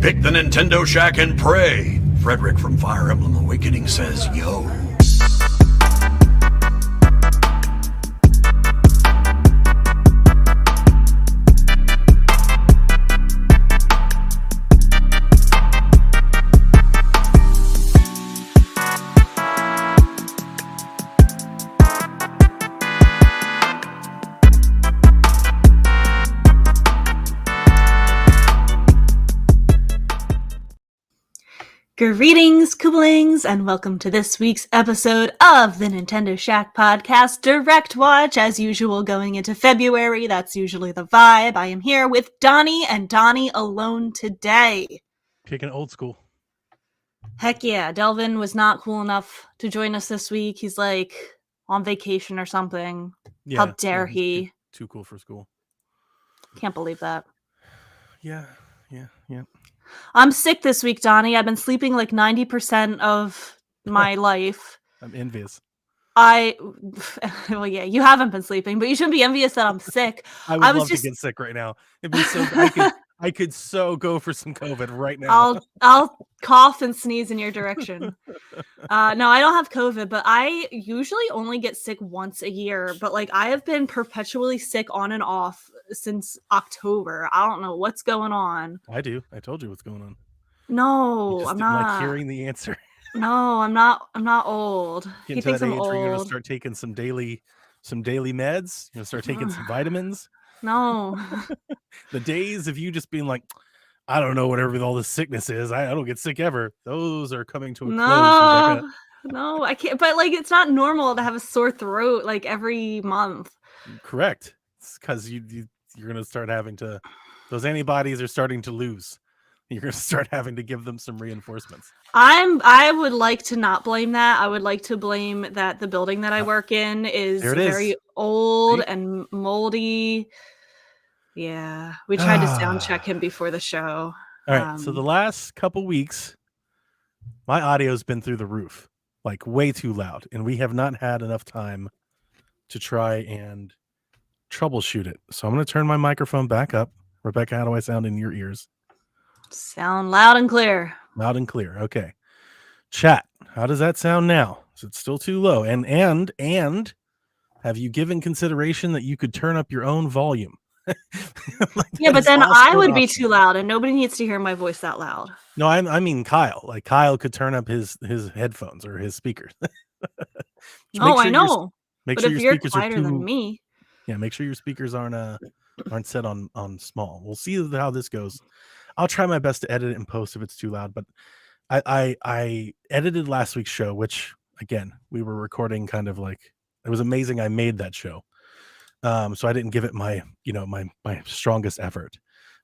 Pick the Nintendo Shack and pray. Frederick from Fire Emblem Awakening says, yo. Greetings, Kooblings, and welcome to this week's episode of the Nintendo Shack Podcast Direct Watch. As usual, going into February, that's usually the vibe. I am here with Donnie, and Donnie alone today. Kicking old school. Heck yeah, Delvin was not cool enough to join us this week. He's like on vacation or something. Yeah, How dare he? Too cool for school. Can't believe that. Yeah. I'm sick this week, Donnie. I've been sleeping like 90% of my life. I'm envious. Well, yeah, you haven't been sleeping, but you shouldn't be envious that I'm sick. I would love to get sick right now. It'd be so. I could so go for some COVID right now. I'll cough and sneeze in your direction. No, I don't have COVID, but I usually only get sick once a year. But like, I have been perpetually sick on and off since October. I don't know what's going on. I do. I told you what's going on. No, I'm not like hearing the answer. No, I'm not old. Getting to that age where you're gonna start taking some daily meds. You're gonna start taking some vitamins. No. The days of you just being like, I don't know whatever all this sickness is. I don't get sick ever. Those are coming to a close, Rebecca. No, I can't. But like, it's not normal to have a sore throat like every month. Correct. It's because you're gonna start having to. Those antibodies are starting to lose. You're gonna start having to give them some reinforcements. I would like to not blame that. I would like to blame that the building that I work in is very old and moldy. Yeah, we tried to sound check him before the show. All right, so the last couple weeks, my audio's been through the roof, like way too loud, and we have not had enough time to try and troubleshoot it. So I'm going to turn my microphone back up. Rebecca, how do I sound in your ears? Sound loud and clear. Loud and clear. Okay. Chat, how does that sound now? Is it still too low? And have you given consideration that you could turn up your own volume? Yeah, but then I would be too loud, and nobody needs to hear my voice that loud. No, I mean Kyle. Like Kyle could turn up his headphones or his speakers. No, I know. Make but sure if your you're speakers quieter are too, than me, yeah, make sure your speakers aren't set on small. We'll see how this goes. I'll try my best to edit it and post if it's too loud. But I edited last week's show, which again we were recording kind of like it was amazing. I made that show. So I didn't give it my strongest effort,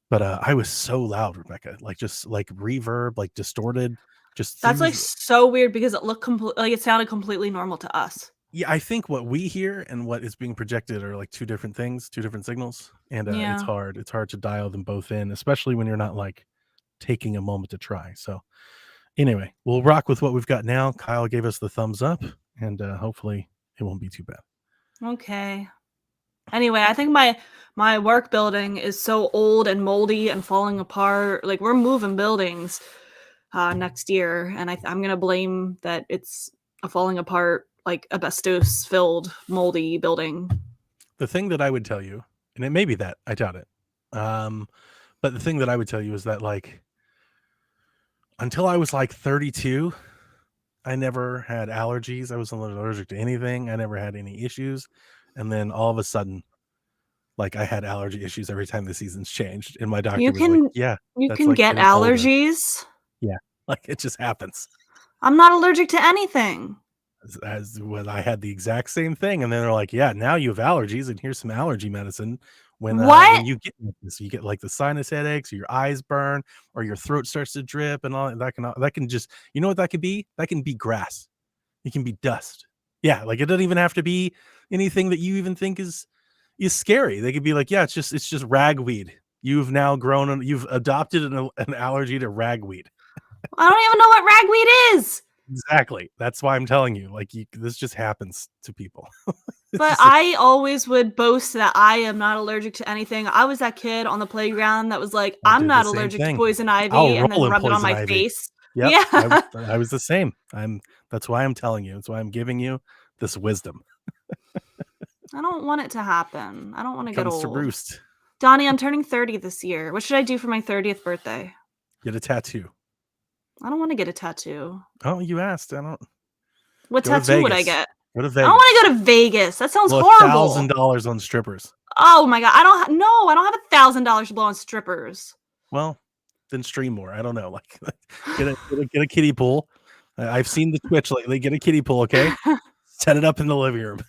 but I was so loud, Rebecca, like just like reverb, like distorted, just that's like so weird because it looked like it sounded completely normal to us. Yeah, I think what we hear and what is being projected are like two different things, two different signals, and it's hard to dial them both in, especially when you're not like taking a moment to try. So anyway, we'll rock with what we've got now. Kyle gave us the thumbs up, and hopefully it won't be too bad. Okay. Anyway, I think my work building is so old and moldy and falling apart. Like, we're moving buildings next year, and I'm gonna blame that it's a falling apart, like asbestos-filled, moldy building. The thing that I would tell you, and it may be that, I doubt it, but the thing that I would tell you is that like until I was like 32, I never had allergies. I wasn't allergic to anything. I never had any issues. And then all of a sudden, like I had allergy issues every time the seasons changed. And my doctor was like, yeah. You can get allergies? Yeah. Like it just happens. I'm not allergic to anything. As when I had the exact same thing. And then they're like, yeah, now you have allergies and here's some allergy medicine. When you get this, you get like the sinus headaches, or your eyes burn, or your throat starts to drip, and all that can just, you know what that could be? That can be grass. It can be dust. Yeah, like it doesn't even have to be anything that you even think is scary. They could be like, yeah, it's just ragweed. You've now you've adopted an allergy to ragweed. I don't even know what ragweed is. Exactly. That's why I'm telling you. Like this just happens to people. But I always would boast that I am not allergic to anything. I was that kid on the playground that was like, I "I'm did the not same allergic to thing. poison I'll ivy," and then roll in rub it on poison my ivy. face. Yep, Yeah. I was the same. That's why I'm telling you. That's why I'm giving you this wisdom. I don't want it to happen. I don't want to get Comes to old. roost. Donnie, I'm turning 30 this year. What should I do for my 30th birthday? Get a tattoo. I don't want to get a tattoo. Oh, you asked. I don't. What Go to tattoo would I Vegas. get? Go to I Vegas. don't want to go to Vegas. That sounds Blow horrible. $1,000 on strippers. Oh my god, I don't have $1,000 to blow on strippers. Well, then stream more. I don't know. Like, get a kiddie pool. I've seen the Twitch lately. Get a kiddie pool, okay? Set it up in the living room.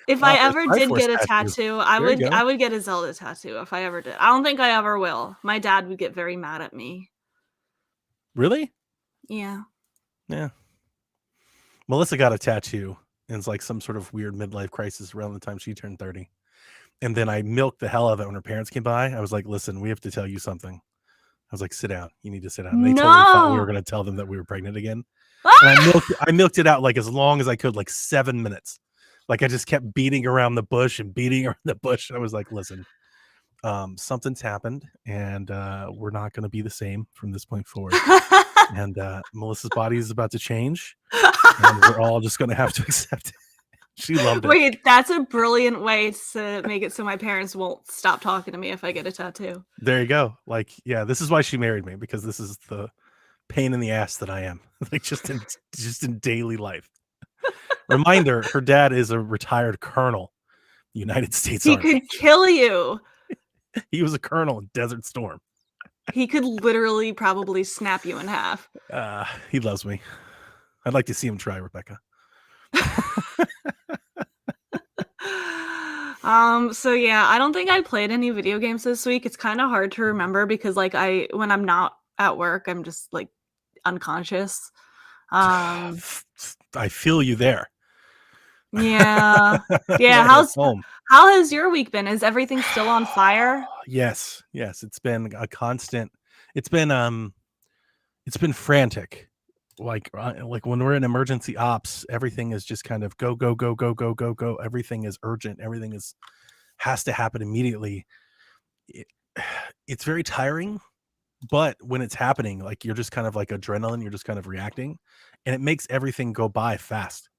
If I ever did Triforce get a tattoo. tattoo, There you go. I would get a Zelda tattoo if I ever did. I don't think I ever will. My dad would get very mad at me. Really? Yeah. Yeah. Melissa got a tattoo, and it's like some sort of weird midlife crisis around the time she turned 30. And then I milked the hell out of it when her parents came by. I was like, listen, we have to tell you something. I was like, sit down. You need to sit down. And they totally thought we were No. going to tell them that we were pregnant again. Ah! And I milked it out like as long as I could, like 7 minutes. Like I just kept beating around the bush and beating around the bush. And I was like, listen, something's happened, and we're not going to be the same from this point forward. And Melissa's body is about to change, and we're all just going to have to accept it. She loved it. Wait, that's a brilliant way to make it so my parents won't stop talking to me if I get a tattoo. There you go. Like, yeah, this is why she married me, because this is the pain in the ass that I am. Like just in daily life. Reminder, her dad is a retired colonel, United States He Army. could kill you. He was a colonel in Desert Storm. He could literally probably snap you in half. He loves me. I'd like to see him try, Rebecca. So yeah, I don't think I played any video games this week. It's kind of hard to remember because like when I'm not at work, I'm just like unconscious. I feel you there. Yeah. Yeah, how has your week been? Is everything still on fire? Yes, it's been a constant. It's been frantic. Like when we're in emergency ops, everything is just kind of go. Everything is urgent. Everything has to happen immediately. It's very tiring, but when it's happening, like you're just kind of like adrenaline, you're just kind of reacting, and it makes everything go by fast.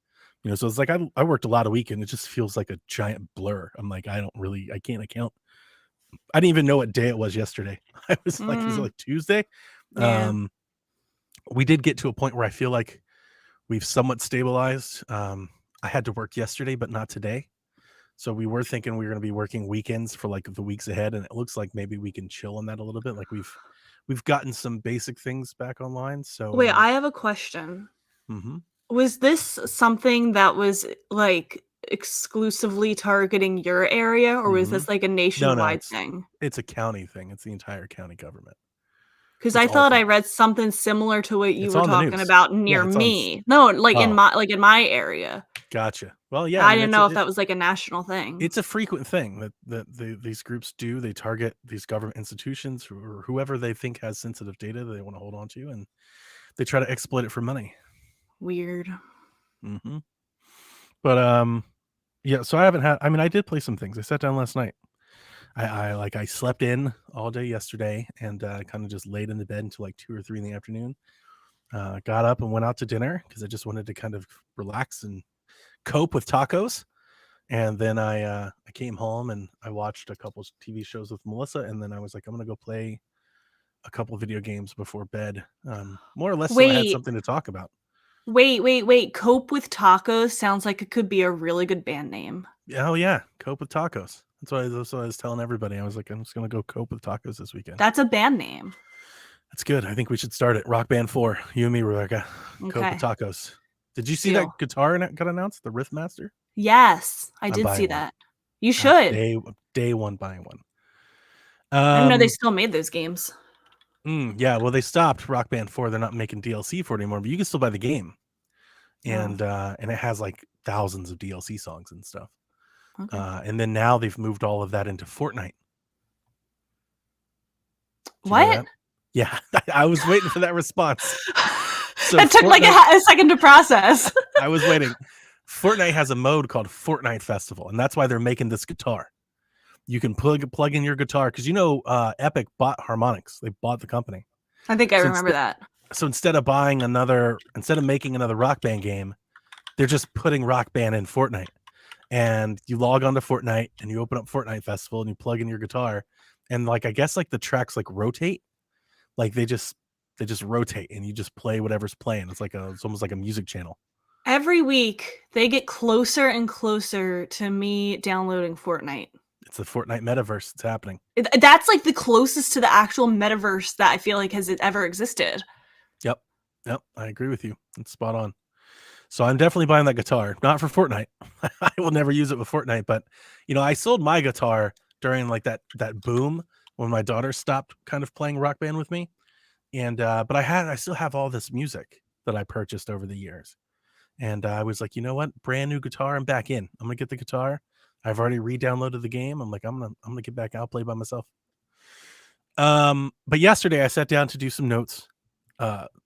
So it's like I worked a lot of weekend. It just feels like a giant blur. I'm like, I can't account. I didn't even know what day it was yesterday. I was like, is it like Tuesday? Yeah. We did get to a point where I feel like we've somewhat stabilized. I had to work yesterday, but not today. So we were thinking we were going to be working weekends for like the weeks ahead. And it looks like maybe we can chill on that a little bit. Like we've gotten some basic things back online. So wait, I have a question. Mm-hmm. Was this something that was like exclusively targeting your area, or was this like a nationwide thing? It's a county thing. It's the entire county government. Because I thought I read something similar to what you were talking about near me. No, like in my area. Gotcha. Well, yeah. I didn't know if that was like a national thing. It's a frequent thing that these groups do. They target these government institutions or whoever they think has sensitive data that they want to hold on to, and they try to exploit it for money. Weird. Mm-hmm. But yeah. So I did play some things. I sat down last night. I slept in all day yesterday and kind of just laid in the bed until like 2 or 3 in the afternoon. Got up and went out to dinner because I just wanted to kind of relax and cope with tacos. And then I came home and I watched a couple TV shows with Melissa, and then I was like, I'm gonna go play a couple of video games before bed, more or less. So I had something to talk about. Wait. Cope with Tacos sounds like it could be a really good band name. Oh yeah, Cope with Tacos. That's what I was telling everybody. I was like, I'm just gonna go cope with tacos this weekend. That's a band name. That's good. I think we should start it. Rock Band 4. You and me, Rebecca. Okay. Cope with Tacos. Did you see that guitar got announced? The Riffmaster? Yes, I did see that. You should. Day one buying one. I didn't know they still made those games. Yeah, well, they stopped Rock Band 4. They're not making DLC for it anymore, but you can still buy the game. And it has like thousands of DLC songs and stuff. Okay. And then now they've moved all of that into Fortnite. What? Yeah, I was waiting for that response. So It took like a second to process. I was waiting. Fortnite has a mode called Fortnite Festival, and that's why they're making this guitar. You can plug in your guitar because Epic bought Harmonix. They bought the company. I think I remember that. So instead of making another Rock Band game, they're just putting Rock Band in Fortnite. And you log onto Fortnite and you open up Fortnite Festival and you plug in your guitar, and like I guess like the tracks like rotate, like they just rotate and you just play whatever's playing. It's almost like a music channel. Every week they get closer and closer to me downloading Fortnite. It's the Fortnite metaverse. It's happening. That's like the closest to the actual metaverse that I feel like has ever existed. Yep, I agree with you. It's spot on. So I'm definitely buying that guitar, not for Fortnite. I will never use it with Fortnite, but I sold my guitar during like that boom when my daughter stopped kind of playing Rock Band with me. And but I still have all this music that I purchased over the years. And I was like, you know what? Brand new guitar. I'm back in. I'm gonna get the guitar. I've already re-downloaded the game. I'm like, I'm gonna get back out, play by myself. But yesterday I sat down to do some notes.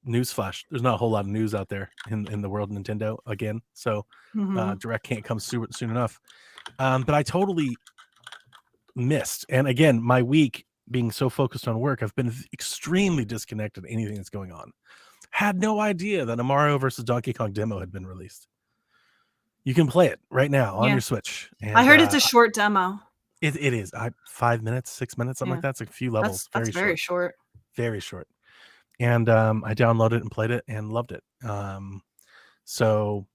Newsflash, there's not a whole lot of news out there in the world of Nintendo again, so Direct can't come soon enough. But I totally missed, and again, my week being so focused on work, I've been extremely disconnected to anything that's going on. Had no idea that a Mario vs. Donkey Kong demo had been released. You can play it right now on your Switch. And, I heard it's a short demo. It is 5 minutes, 6 minutes, something like that. It's like a few levels. That's very short. Very short. And I downloaded it and played it and loved it. So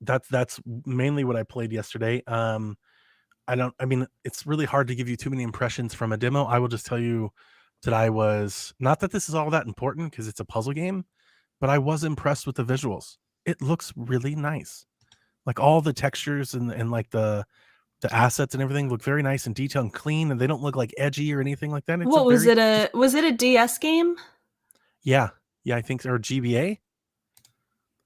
that's mainly what I played yesterday. It's really hard to give you too many impressions from a demo. I will just tell you that I was, not that this is all that important because it's a puzzle game, but I was impressed with the visuals. It looks really nice. Like all the textures and like the assets and everything look very nice and detailed and clean, and they don't look like edgy or anything like that. Was it a DS game? Yeah, I think, or GBA. I think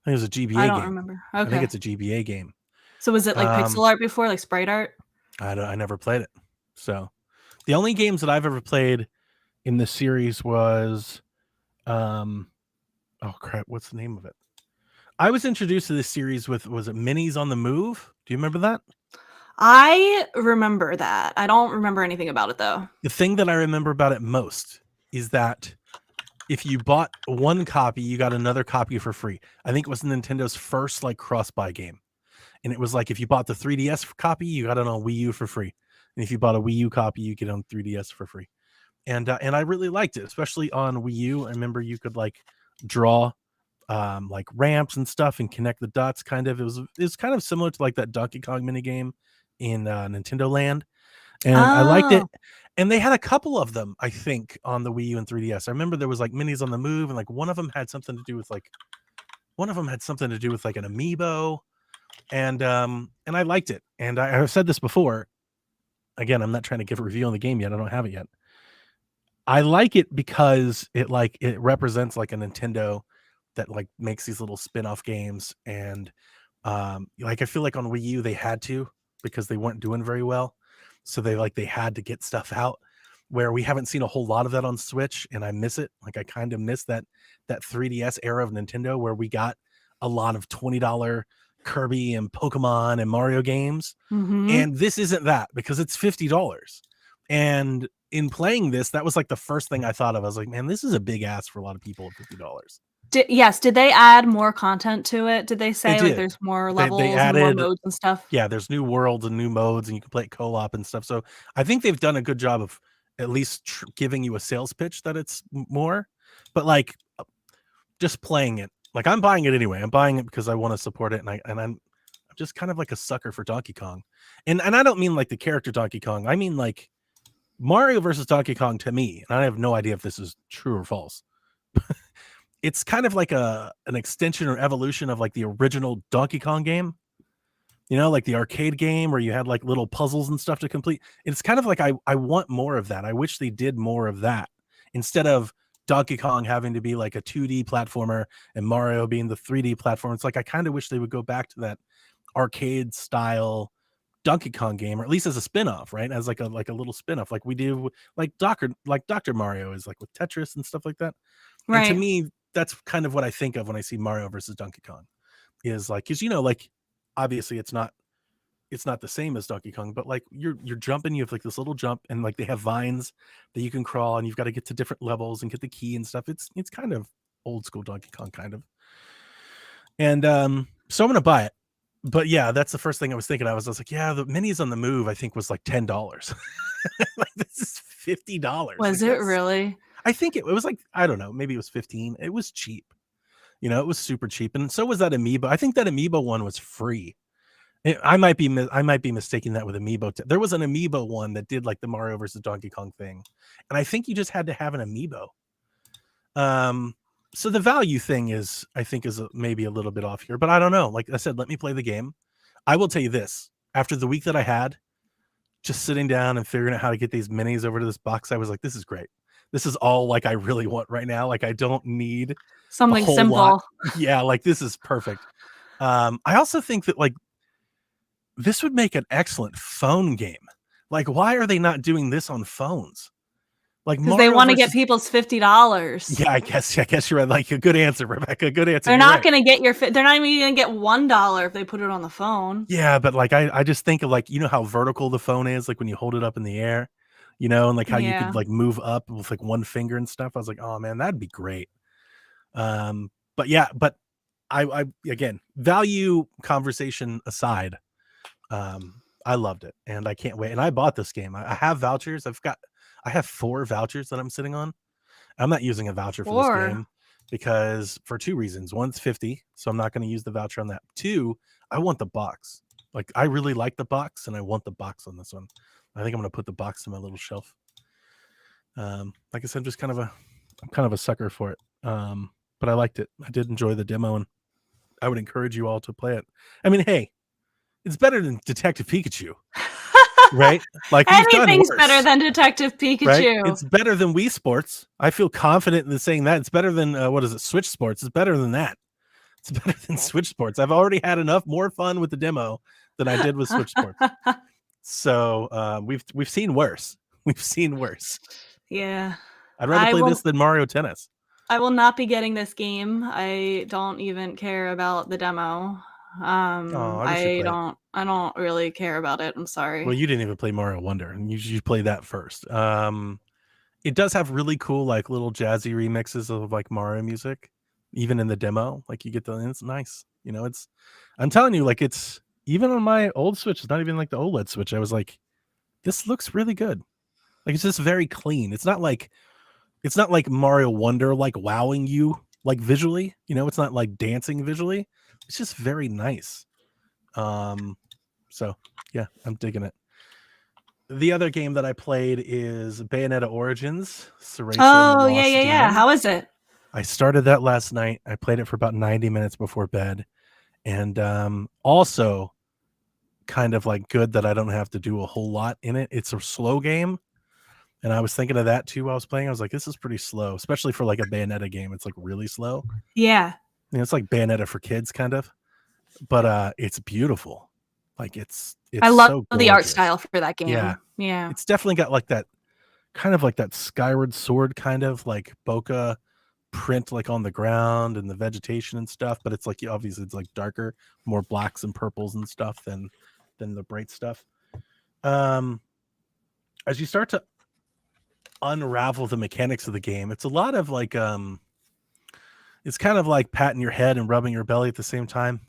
it was a GBA game. I don't remember. Okay. I think it's a GBA game. So was it like pixel art before, like sprite art? I never played it. So the only games that I've ever played in this series was, oh crap, what's the name of it? I was introduced to this series with, was it Minis on the Move? Do you remember that? I remember that. I don't remember anything about it though. The thing that I remember about it most is that if you bought one copy, you got another copy for free. I think it was Nintendo's first like cross-buy game. And it was like, if you bought the 3DS copy, you got it on Wii U for free. And if you bought a Wii U copy, you get it on 3DS for free. And I really liked it, especially on Wii U. I remember you could like draw like ramps and stuff and connect the dots kind of. It was kind of similar to like that Donkey Kong mini game in Nintendo Land. And I liked it. And they had a couple of them, I think, on the Wii U and 3DS. I remember there was like Minis on the Move, and like one of them had something to do with like an amiibo. And I liked it. And I've said this before. Again, I'm not trying to give a review on the game yet. I don't have it yet. I like it because it represents like a Nintendo that like makes these little spin-off games. And like I feel like on Wii U they had to, because they weren't doing very well. So they had to get stuff out, where we haven't seen a whole lot of that on Switch, and I miss it. Like I kind of miss that 3DS era of Nintendo where we got a lot of $20 Kirby and Pokemon and Mario games. Mm-hmm. And this isn't that, because it's $50. And in playing this, that was like the first thing I thought of. I was like, man, this is a big ask for a lot of people at $50. Did they add more content to it? Did they say like there's more levels they added, and more modes and stuff? Yeah, there's new worlds and new modes, and you can play co-op and stuff. So I think they've done a good job of at least giving you a sales pitch that it's more. But like just playing it, like I'm buying it anyway. I'm buying it because I want to support it, and I'm just kind of like a sucker for Donkey Kong. And I don't mean like the character Donkey Kong. I mean like Mario versus Donkey Kong to me, and I have no idea if this is true or false. It's kind of like an extension or evolution of like the original Donkey Kong game, like the arcade game where you had like little puzzles and stuff to complete. It's kind of like I want more of that. I wish they did more of that instead of Donkey Kong having to be like a 2D platformer and Mario being the 3D platform. It's like I kind of wish they would go back to that arcade style Donkey Kong game, or at least as a spin-off, right? As like a little spin-off, like we do like Dr. Mario is like with Tetris and stuff like that. Right. And to me, that's kind of what I think of when I see Mario versus Donkey Kong, is like, because like obviously it's not the same as Donkey Kong, but like you're jumping, you have like this little jump, and like they have vines that you can crawl, and you've got to get to different levels and get the key and stuff. It's kind of old school Donkey Kong kind of. And so I'm gonna buy it. But yeah, that's the first thing I was thinking. I was like, yeah, the minis on the Move I think was like $10. Like this is $50. Was like, it really? I think it was like, I don't know, maybe it was 15. It was cheap. It was super cheap. And so was that Amiibo. I think that Amiibo one was free. I might be mistaking that with Amiibo. There was an Amiibo one that did like the Mario versus Donkey Kong thing, and I think you just had to have an Amiibo. So the value thing is maybe a little bit off here, but I don't know. Like I said, let me play the game. I will tell you this: after the week that I had, just sitting down and figuring out how to get these minis over to this box, I was like, this is great. This is all like I really want right now. Like I don't need something simple. Lot. Yeah, like this is perfect. I also think that like this would make an excellent phone game. Like, why are they not doing this on phones? Like, because they want to get people's $50. Yeah, I guess you're right. Like, a good answer, Rebecca. Good answer. They're not going to get they're not even going to get $1 if they put it on the phone. Yeah, but like, I just think of like, how vertical the phone is, like when you hold it up in the air, and like how you could like move up with like one finger and stuff. I was like, oh man, that'd be great. But yeah, but I again, value conversation aside, I loved it and I can't wait. And I bought this game. I have vouchers. I have 4 vouchers that I'm sitting on. I'm not using a voucher for this game because for 2 reasons. One's 50, so I'm not going to use the voucher on that. 2, I want the box. Like I really like the box and I want the box on this one. I think I'm going to put the box in my little shelf. Like I said, I'm kind of a sucker for it. But I liked it. I did enjoy the demo and I would encourage you all to play it. I mean, hey, it's better than Detective Pikachu. Right? Like anything's better than Detective Pikachu. Right? It's better than Wii Sports. I feel confident in saying that. It's better than Switch Sports. It's better than that. It's better than Switch Sports. I've already had more fun with the demo than I did with Switch Sports. So we've seen worse. We've seen worse. Yeah. I'd rather play this than Mario Tennis. I will not be getting this game. I don't even care about the demo. I don't really care about it. I'm sorry. Well, you didn't even play Mario Wonder, and you play that first. It does have really cool like little jazzy remixes of like Mario music, even in the demo. Like you get it's nice. I'm telling you, like it's even on my old Switch. It's not even like the OLED Switch. I was like, this looks really good. Like it's just very clean. It's not like Mario Wonder like wowing you like visually. It's not like dancing visually. It's just very nice. So yeah, I'm digging it. The other game that I played is Bayonetta Origins. Oh yeah. How is it? I started that last night. I played it for about 90 minutes before bed, and also kind of like good that I don't have to do a whole lot in it. It's a slow game, and I was thinking of that too while I was playing. I was like, this is pretty slow, especially for like a Bayonetta game. It's like really slow. Yeah. It's like Bayonetta for kids, kind of, but it's beautiful. Like it's I love so the art style for that game. Yeah. It's definitely got like that kind of like that Skyward Sword kind of like bokeh print like on the ground and the vegetation and stuff, but it's like obviously it's like darker, more blacks and purples and stuff than the bright stuff. As you start to unravel the mechanics of the game, it's a lot of like it's kind of like patting your head and rubbing your belly at the same time.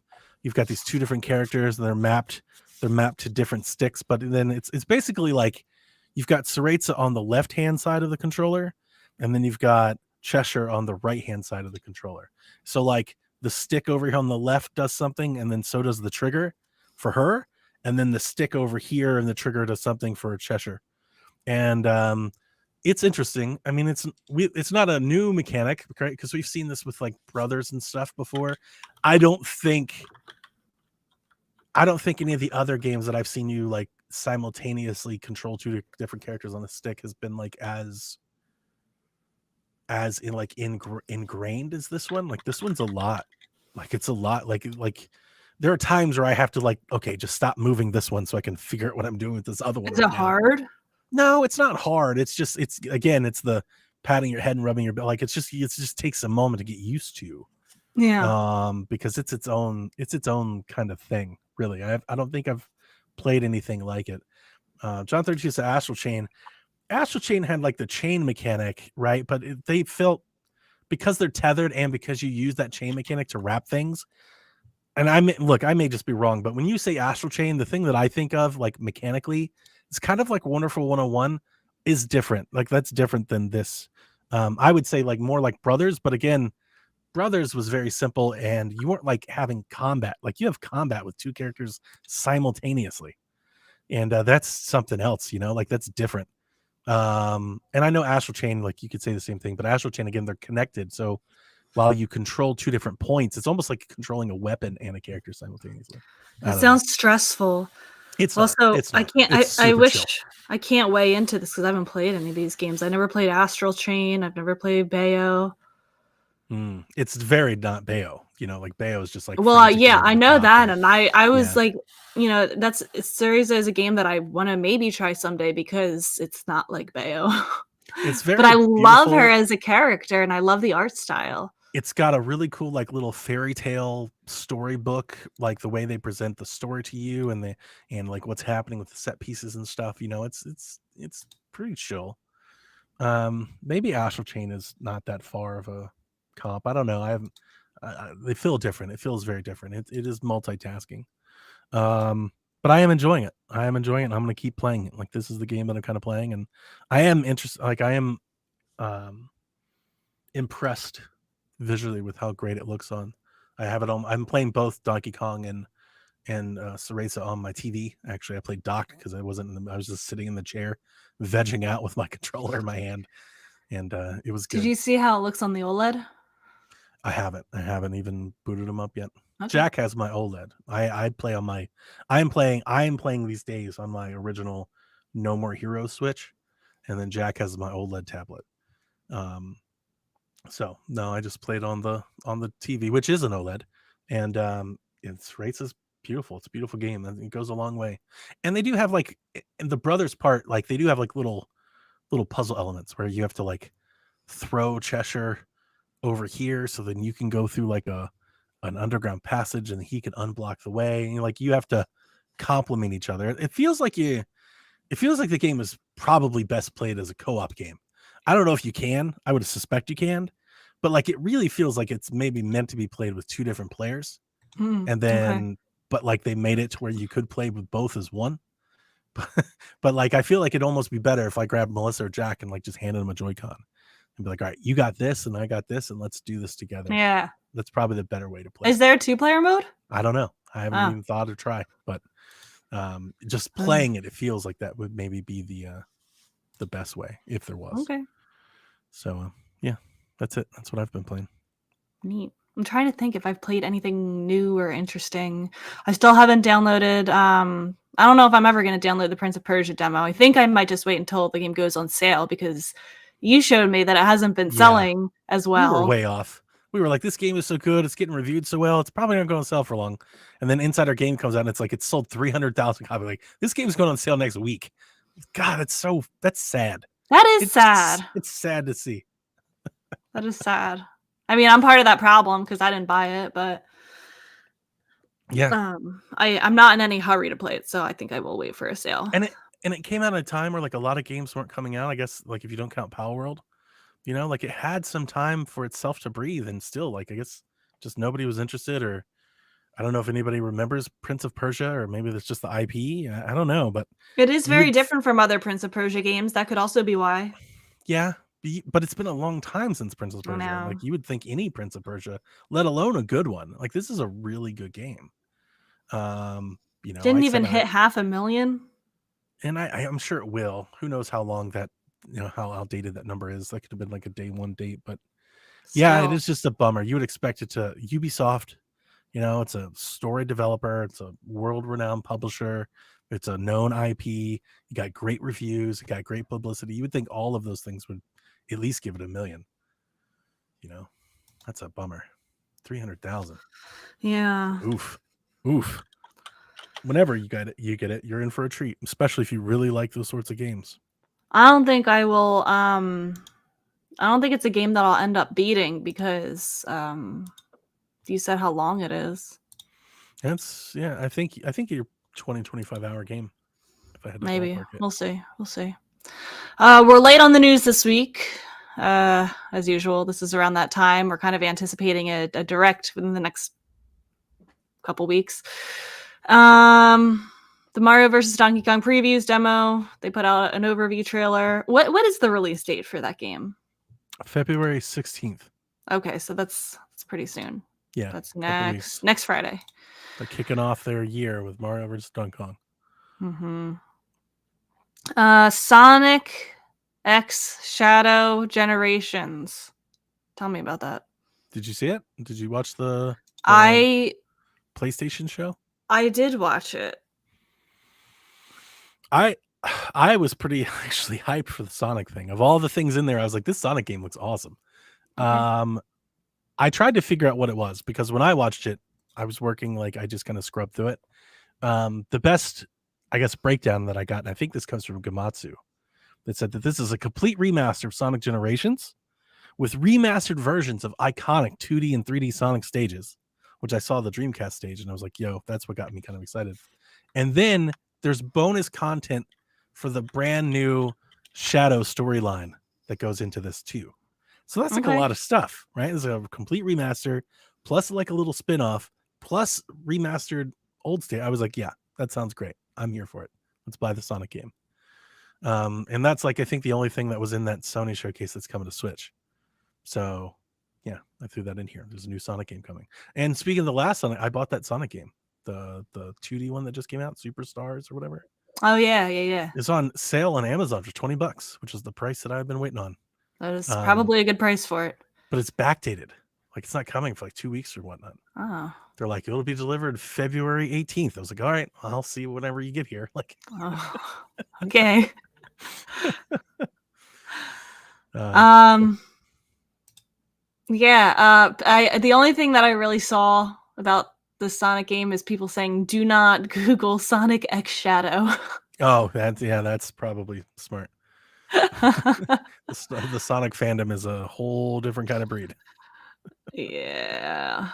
You've got these 2 different characters and they're mapped to different sticks, but then it's basically like you've got Cereza on the left hand side of the controller, and then you've got Cheshire on the right hand side of the controller. So like the stick over here on the left does something, and then so does the trigger for her, and then the stick over here and the trigger does something for Cheshire. And it's interesting. I mean, it's not a new mechanic, right? Because we've seen this with like brothers and stuff before. I don't think any of the other games that I've seen you like simultaneously control 2 different characters on the stick has been like as in like ingrained as this one. Like this one's a lot. Like it's a lot. Like there are times where I have to like, okay, just stop moving this one so I can figure out what I'm doing with this other one. Is it hard? No, it's not hard. It's just it's the patting your head and rubbing your back. Like it just takes a moment to get used to. Yeah. Because it's its own kind of thing, really. I don't think I've played anything like it. John 32 said Astral Chain. Astral Chain had like the chain mechanic, right? But they felt, because they're tethered and because you use that chain mechanic to wrap things. And I may just be wrong, but when you say Astral Chain, the thing that I think of like mechanically, it's kind of like Wonderful 101 is different. Like that's different than this. I would say like more like Brothers, but again, Brothers was very simple and you weren't like having combat. Like you have combat with two characters simultaneously. And that's something else, like that's different. And I know Astral Chain, like you could say the same thing, but Astral Chain, again, they're connected. So while you control two different points, it's almost like controlling a weapon and a character simultaneously. It sounds stressful. It's also not, it's I not. can't. It's I super wish chill. I can't weigh into this because I haven't played any of these games. I never played Astral Chain. I've never played Bayo. It's very not Bayo. Like Bayo is just like. Well, yeah, I know that, and I was like, that's Syriza is a game that I want to maybe try someday because it's not like Bayo. It's very. But I love her beautiful. as a character, and I love the art style. It's got a really cool like little fairy tale storybook, like the way they present the story to you and like what's happening with the set pieces and stuff. It's pretty chill. Maybe Astral Chain is not that far of a comp. I don't know. They feel different. It feels very different. It is multitasking. But I am enjoying it. And I'm going to keep playing it. Like this is the game that I'm kind of playing, and I am interested. Like I am impressed visually with how great it looks on. I have it on. I'm playing both Donkey Kong and Cereza on my TV. Actually, I played docked because I wasn't. I was just sitting in the chair, vegging out with my controller in my hand, and it was good. Did you see how it looks on the OLED? I haven't even booted them up yet. Okay. Jack has my OLED. I play on my. I am playing these days on my original No More Heroes Switch, and then Jack has my OLED tablet. So no, I just played on the TV, which is an OLED, and it's Race beautiful. It's a beautiful game, and it goes a long way. And they do have like in the Brothers part, like they do have like little puzzle elements where you have to like throw Cheshire over here, so then you can go through like an underground passage, and he can unblock the way. And like you have to complement each other. It feels like the game is probably best played as a co-op game. I don't know if you can. I would suspect you can, but like it really feels like it's maybe meant to be played with two different players, and then but like they made it to where you could play with both as one. But like I feel like it'd almost be better if I grabbed Melissa or Jack and like just handed them a Joy-Con and be like, all right, you got this and I got this, and let's do this together. Yeah, that's probably the better way to play. Is there a 2-player mode? I don't know. I haven't even thought or tried, but just playing it feels like that would maybe be the best way if there was. Okay. So yeah, that's it. That's what I've been playing. Neat. I'm trying to think if I've played anything new or interesting. I still haven't downloaded. I don't know if I'm ever going to download the Prince of Persia demo. I think I might just wait until the game goes on sale because you showed me that it hasn't been selling as well. We were way off. We were like, this game is so good. It's getting reviewed so well. It's probably not going to sell for long. And then Insider Game comes out and it's like, it's sold 300,000 copies. Like, this game's going on sale next week. God, that's sad. That is sad. It's sad to see. That is sad. I mean, I'm part of that problem because I didn't buy it, but yeah, I'm not in any hurry to play it, so I think I will wait for a sale. And it came out at a time where like a lot of games weren't coming out. I guess like if you don't count Palworld, like it had some time for itself to breathe, and still like I guess just nobody was interested, or I don't know if anybody remembers Prince of Persia, or maybe that's just the IP. I don't know, but it is very different from other Prince of Persia games. That could also be why. Yeah, but it's been a long time since Prince of Persia. Like you would think any Prince of Persia, let alone a good one. Like this is a really good game. Didn't even hit 500,000. And I'm sure it will. Who knows how long that, how outdated that number is. That could have been like a day one date, but yeah, it is just a bummer. You would expect it to Ubisoft. It's a story developer. It's a world-renowned publisher. It's a known IP. You got great reviews. You got great publicity. You would think all of those things would at least give it 1 million. That's a bummer. 300,000. Yeah. Oof. Whenever you get it, you're in for a treat, especially if you really like those sorts of games. I don't think I will I don't think it's a game that I'll end up beating because you said how long it is. That's I think you're 20-25 hour game. If I had to Maybe ballpark it. we'll see. We're late on the news this week. As usual, this is around that time. We're kind of anticipating a direct within the next couple weeks. The Mario vs. Donkey Kong previews demo. They put out an overview trailer. What is the release date for that game? February 16th. Okay, so that's pretty soon. Yeah, that's next Friday. They're kicking off their year with Mario vs. Donkey Kong. Mm-hmm. Sonic X Shadow Generations. Tell me about that. Did you see it? Did you watch the PlayStation show? I did watch it. I was pretty actually hyped for the Sonic thing. Of all the things in there, I was like, this Sonic game looks awesome. Mm-hmm. I tried to figure out what it was because when I watched it, I was working, like I just kind of scrubbed through it. The best, I guess, breakdown that I got, and I think this comes from Gamatsu, that said that this is a complete remaster of Sonic Generations with remastered versions of iconic 2D and 3D Sonic stages, which I saw the Dreamcast stage, and I was like, yo, that's what got me kind of excited. And then there's bonus content for the brand new Shadow storyline that goes into this too. So that's like a lot of stuff, right? It's a complete remaster, plus like a little spin-off, plus remastered old state. I was like, yeah, that sounds great. I'm here for it. Let's buy the Sonic game. And that's like, I think the only thing that was in that Sony showcase that's coming to Switch. So yeah, I threw that in here. There's a new Sonic game coming. And speaking of the last Sonic, I bought that Sonic game. The 2D one that just came out, Superstars or whatever. Oh yeah. It's on sale on Amazon for $20, which is the price that I've been waiting on. That is probably a good price for it. But it's backdated. Like it's not coming for like 2 weeks or whatnot. Oh. They're like, it'll be delivered February 18th. I was like, all right, I'll see whenever you get here. Like, okay. The only thing that I really saw about the Sonic game is people saying, do not Google Sonic X Shadow. Oh, that's probably smart. The Sonic fandom is a whole different kind of breed. Yeah.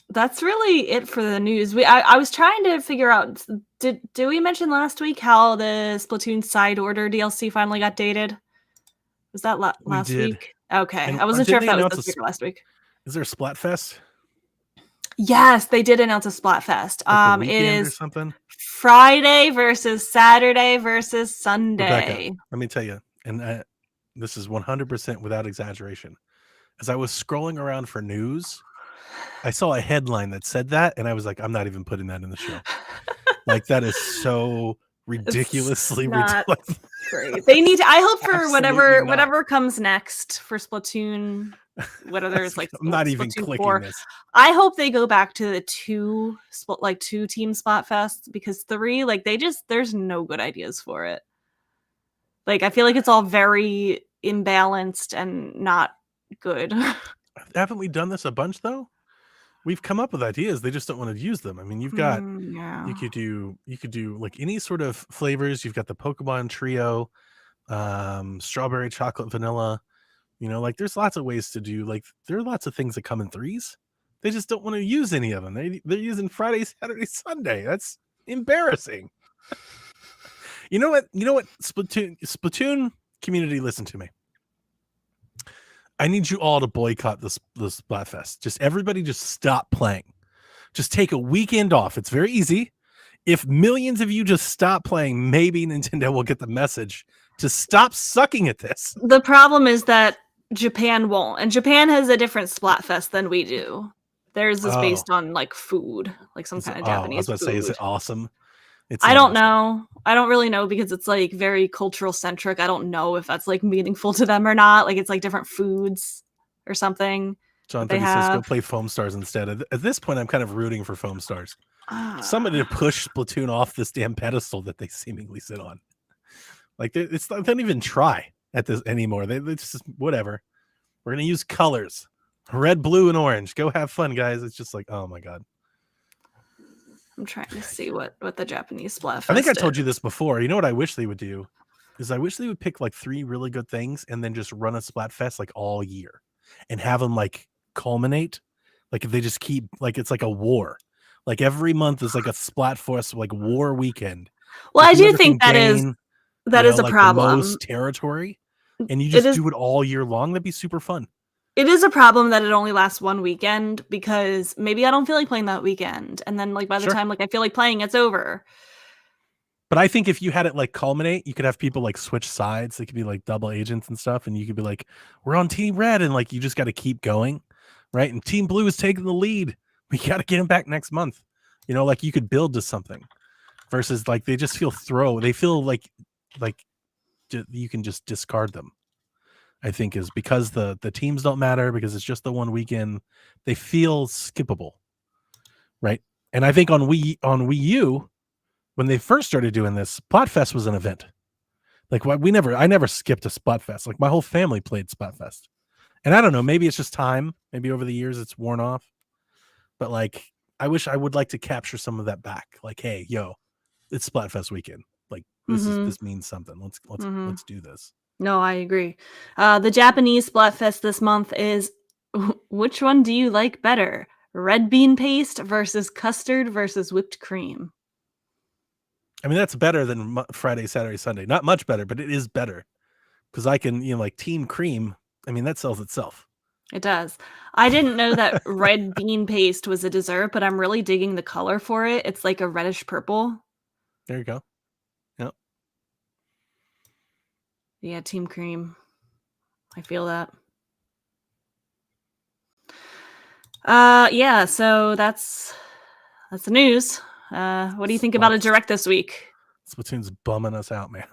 That's really it for the news. I was trying to figure out, did we mention last week how the Splatoon Side Order DLC finally got dated? Was that last week? Okay. And I wasn't sure if that was this week or last week. Is there a Splatfest? Yes, they did announce a Splatfest. Like it is or something? Friday versus Saturday versus Sunday. Rebecca, let me tell you, and this is 100% without exaggeration. As I was scrolling around for news, I saw a headline that said that, and I was like, I'm not even putting that in the show. Like, that is so ridiculously ridiculous. Great. They need to, I hope for whatever comes next for Splatoon, whatever it's like. I'm not even clicking 4. This. I hope they go back to the 2 team Splatfests, because 3, like, there's no good ideas for it. Like, I feel like it's all very imbalanced and not good. Haven't we done this a bunch though? We've come up with ideas. They just don't want to use them. I mean, you've got you could do like any sort of flavors. You've got the Pokemon trio, strawberry, chocolate, vanilla. You know, like there's lots of ways to do. Like there are lots of things that come in 3s. They just don't want to use any of them. They're using Friday, Saturday, Sunday. That's embarrassing. You know what? Splatoon community, listen to me. I need you all to boycott this Splatfest. Just everybody just stop playing. Just take a weekend off. It's very easy. If millions of you just stop playing, maybe Nintendo will get the message to stop sucking at this. The problem is that Japan won't. And Japan has a different Splatfest than we do. Theirs is based on like food, like some kind of Japanese I was about to say, is it awesome? I don't know. I don't really know because it's like very cultural centric. I don't know if that's like meaningful to them or not. Like it's like different foods or something. John says go play Foam Stars instead. At this point, I'm kind of rooting for Foam Stars. Somebody to push Splatoon off this damn pedestal that they seemingly sit on. Like they don't even try at this anymore. They just whatever. We're gonna use colors, red, blue, and orange. Go have fun, guys. It's just like, oh my god. I'm trying to see what the Japanese Splatfest. I think I told you this before. You know what I wish they would do is I wish they would pick like 3 really good things and then just run a Splatfest like all year and have them like culminate. Like if they just keep like it's like a war. Like every month is like a Splatfest like war weekend. Well, I do Whoever think can that is gain, that you is know, a like the problem. most territory, and you It just is do it all year long. That'd be super fun. it is a problem that it only lasts one weekend because maybe I don't feel like playing that weekend, and then like by the Sure. time like I feel like playing, it's over. But I think if you had it like culminate, you could have people like switch sides. They could be like double agents and stuff, and you could be like, "We're on Team Red," and like you just got to keep going, right? And Team Blue is taking the lead. We got to get him back next month. You know, like you could build to something. Versus like they just feel They feel like you can just discard them. I think is because the teams don't matter because it's just the one weekend. They feel skippable, right? And I think on Wii U, when they first started doing this, Splatfest was an event. Like I never skipped a Splatfest. Like my whole family played Splatfest. And I don't know, maybe it's just time. Maybe over the years it's worn off. But like I would like to capture some of that back. Like, hey, yo, it's Splatfest weekend. Like this means something. Let's do this. No, I agree. The Japanese Splatfest this month is which one do you like better? Red bean paste versus custard versus whipped cream. I mean, that's better than Friday, Saturday, Sunday. Not much better, but it is better because I can, like Team Cream. I mean, that sells itself. It does. I didn't know that red bean paste was a dessert, but I'm really digging the color for it. It's like a reddish purple. There you go. Yep. Yeah, Team Cream. I feel that. Yeah, so that's the news. What do you think about a direct this week? Splatoon's bumming us out, man.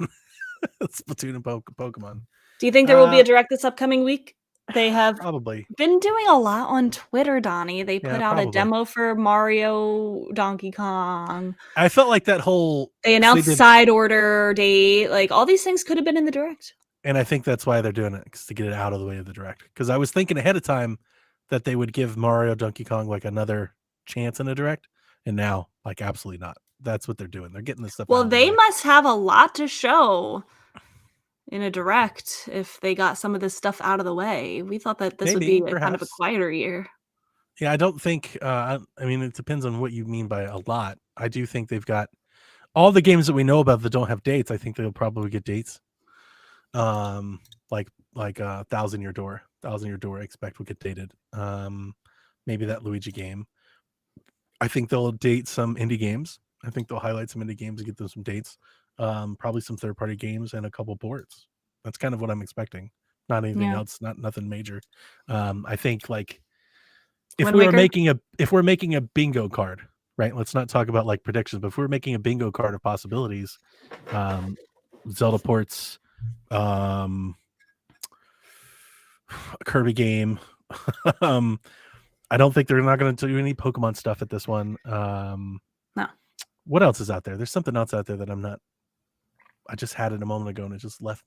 Splatoon and Pokemon. Do you think there will be a direct this upcoming week? They have probably been doing a lot on Twitter, Donnie. They put out probably a demo for Mario Donkey Kong. I felt like that whole they announced side order date. Like all these things could have been in the direct. And I think that's why they're doing it, to get it out of the way of the direct. Because I was thinking ahead of time that they would give Mario Donkey Kong like another chance in a direct, and now like absolutely not. That's what they're doing. They're getting this stuff. Well, they must have a lot to show in a direct if they got some of this stuff out of the way. We thought that this would be kind of a quieter year. Yeah, I don't think I mean, it depends on what you mean by a lot. I do think they've got all the games that we know about that don't have dates. I think they'll probably get dates. Like Thousand Year Door I expect will get dated. Maybe that Luigi game. I think they'll date some indie games. I think they'll highlight some indie games and get them some dates. Probably some third-party games and a couple ports. That's kind of what I'm expecting. Not anything else, nothing major. I think like if we're making a bingo card, right? Let's not talk about like predictions, but if we're making a bingo card of possibilities, Zelda ports, a Kirby game. I don't think they're not going to do any Pokemon stuff at this one. No. What else is out there? There's something else out there that I just had it a moment ago and it just left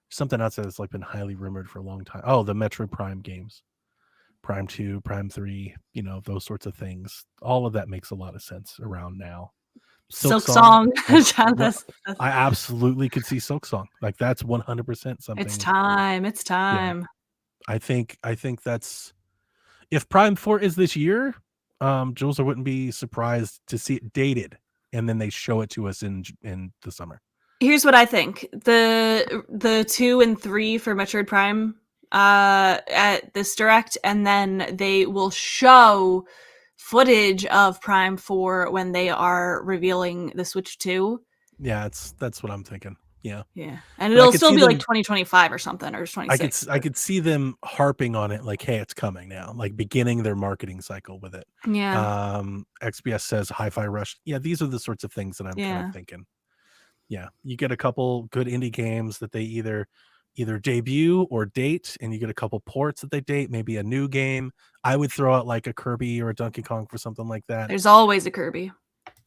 something else that's like been highly rumored for a long time. Oh, the Metroid Prime games. Prime 2, Prime 3, those sorts of things. All of that makes a lot of sense around now. Silksong. I absolutely could see Silksong. Like that's 100% something. It's time. Yeah. I think that's if Prime 4 is this year, Jules, I wouldn't be surprised to see it dated and then they show it to us in the summer. Here's what I think. The 2 and 3 for Metroid Prime at this direct, and then they will show footage of Prime 4 when they are revealing the Switch 2. Yeah, that's what I'm thinking. Yeah. And it'll still be like 2025 or something, or 26. I could see them harping on it like, hey, it's coming now, like beginning their marketing cycle with it. Yeah. XBS says Hi-Fi Rush. Yeah, these are the sorts of things that I'm kind of thinking. Yeah, you get a couple good indie games that they either debut or date, and you get a couple ports that they date, maybe a new game. I would throw out like a Kirby or a Donkey Kong for something like that. There's always a Kirby.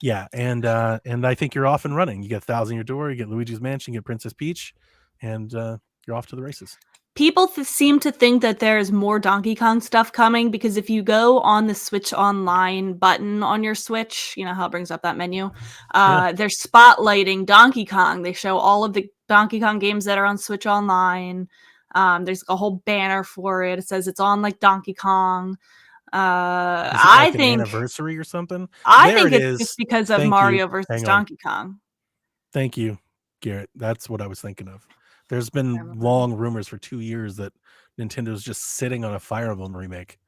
Yeah, and I think you're off and running. You get Thousand Year Door, you get Luigi's Mansion, you get Princess Peach, and you're off to the races. people seem to think that there's more Donkey Kong stuff coming because if you go on the Switch Online button on your Switch, you know how it brings up that menu, they're spotlighting Donkey Kong. They show all of the Donkey Kong games that are on Switch Online. There's a whole banner for it. It says it's on like Donkey Kong. Is it like I an think anniversary or something? I There think it it's is. just because of Thank you. Mario versus Hang on. Donkey Kong. Thank you, Garrett. That's what I was thinking of. There's been Emblem. long rumors for 2 years that Nintendo's just sitting on a Fire Emblem remake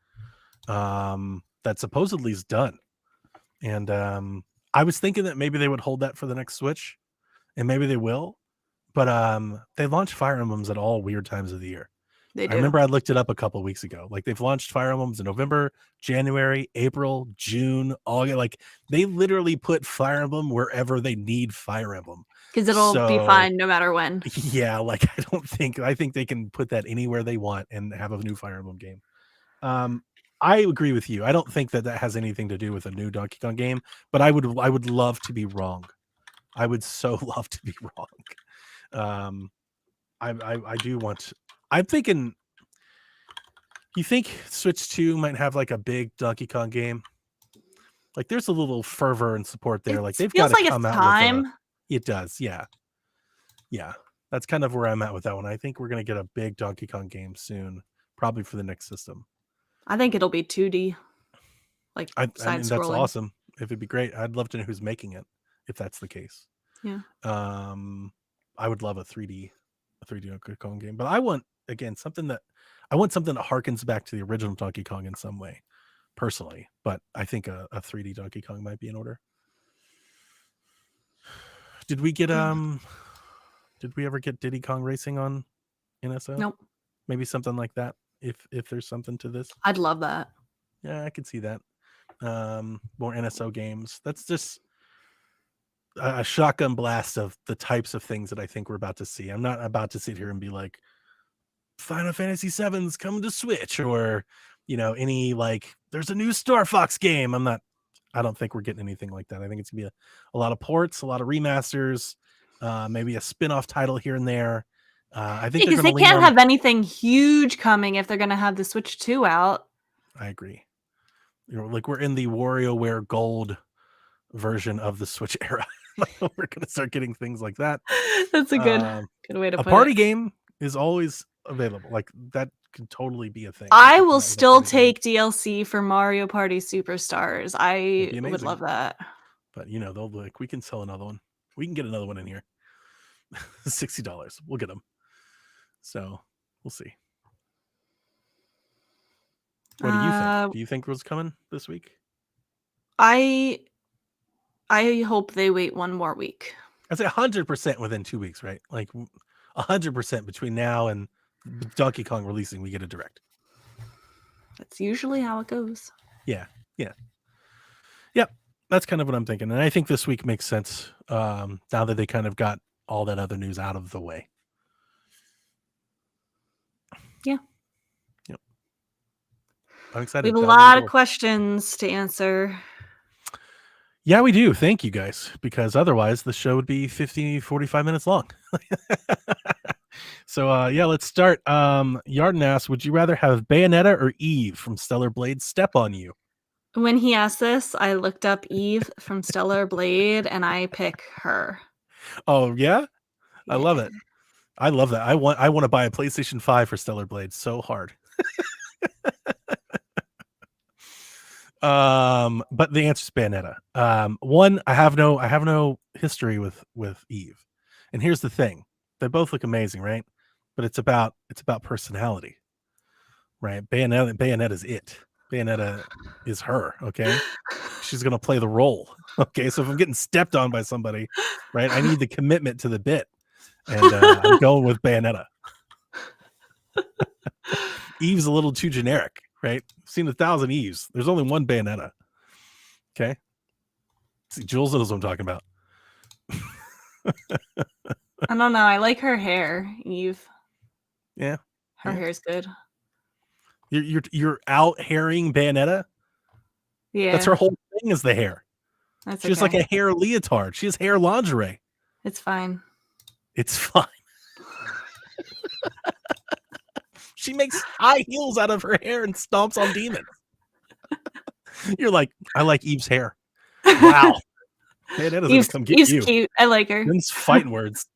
that supposedly is done. And I was thinking that maybe they would hold that for the next Switch, and maybe they will. But they launch Fire Emblems at all weird times of the year. They do. I remember I looked it up a couple weeks ago. Like they've launched Fire Emblems in November, January, April, June, August. Like they literally put Fire Emblem wherever they need Fire Emblem. Because it'll be So- fine no matter when. Yeah, like I think they can put that anywhere they want and have a new Fire Emblem game. I agree with you. I don't think that has anything to do with a new Donkey Kong game, but I would love to be wrong. I would so love to be wrong. I do want. I'm thinking. You think Switch 2 might have like a big Donkey Kong game? Like there's a little fervor and support there. Like they've got feels to like come it's out with time. it does, yeah. Yeah. That's kind of where I'm at with that one. I think we're gonna get a big Donkey Kong game soon, probably for the next system. I think it'll be 2D. Like I mean, that's side-scrolling. awesome. If it'd be great, I'd love to know who's making it, if that's the case. Yeah. I would love a 3D Donkey Kong game, but I want something that harkens back to the original Donkey Kong in some way, personally. But I think a 3D Donkey Kong might be in order. Did we get Did we ever get Diddy Kong Racing on NSO? Nope. Maybe something like that. If there's something to this, I'd love that. yeah, I could see that. More NSO games. That's just a shotgun blast of the types of things that I think we're about to see. I'm not about to sit here and be like, Final Fantasy VII's coming to Switch, or any like there's a new Star Fox game. I don't think we're getting anything like that. I think it's gonna be a lot of ports, a lot of remasters, maybe a spin-off title here and there. I think Because they can't have anything huge coming if they're gonna have the Switch 2 out. I agree. Like we're in the WarioWare Gold version of the Switch era. We're gonna start getting things like that. That's a good way to A put party it. game is always available. Like that could totally be a thing. I will still take DLC for Mario Party Superstars. I be would amazing. love that. But they'll be like, we can sell another one. We can get another one in here. $60. We'll get them. So we'll see. What do you think? Do you think was coming this week? I hope they wait one more week. I'd say 100% within 2 weeks, right? Like 100% between now and Donkey Kong releasing, we get a direct. That's usually how it goes. Yeah. Yep. That's kind of what I'm thinking. And I think this week makes sense now that they kind of got all that other news out of the way. Yeah. Yep. I'm excited. We have a lot of questions to answer. Yeah, we do. Thank you guys, because otherwise the show would be 45 minutes long. So let's start. Yarden asks, would you rather have Bayonetta or Eve from Stellar Blade step on you? When he asked this, I looked up Eve from Stellar Blade and I pick her. Oh yeah? I love it. I love that. I want to buy a PlayStation 5 for Stellar Blade so hard. But the answer is Bayonetta. One, I have no history with Eve. And here's the thing. They both look amazing, right? But it's about personality. Right? Bayonetta's it. Bayonetta is her, okay? She's going to play the role. Okay? So if I'm getting stepped on by somebody, right? I need the commitment to the bit. And I'm going with Bayonetta. Eve's a little too generic, right? I've seen 1,000 Eves. There's only one Bayonetta. Okay? See, Jules knows what I'm talking about. I don't know. I like her hair, Eve. Yeah. Her hair's good. You're out hairing Bayonetta? Yeah. That's her whole thing is the hair. That's She's like a hair leotard. She has hair lingerie. It's fine. It's fine. She makes high heels out of her hair and stomps on demons. You're like, I like Eve's hair. Wow. Hey, that doesn't come get Eve's you. cute. I like her. Them's fighting words.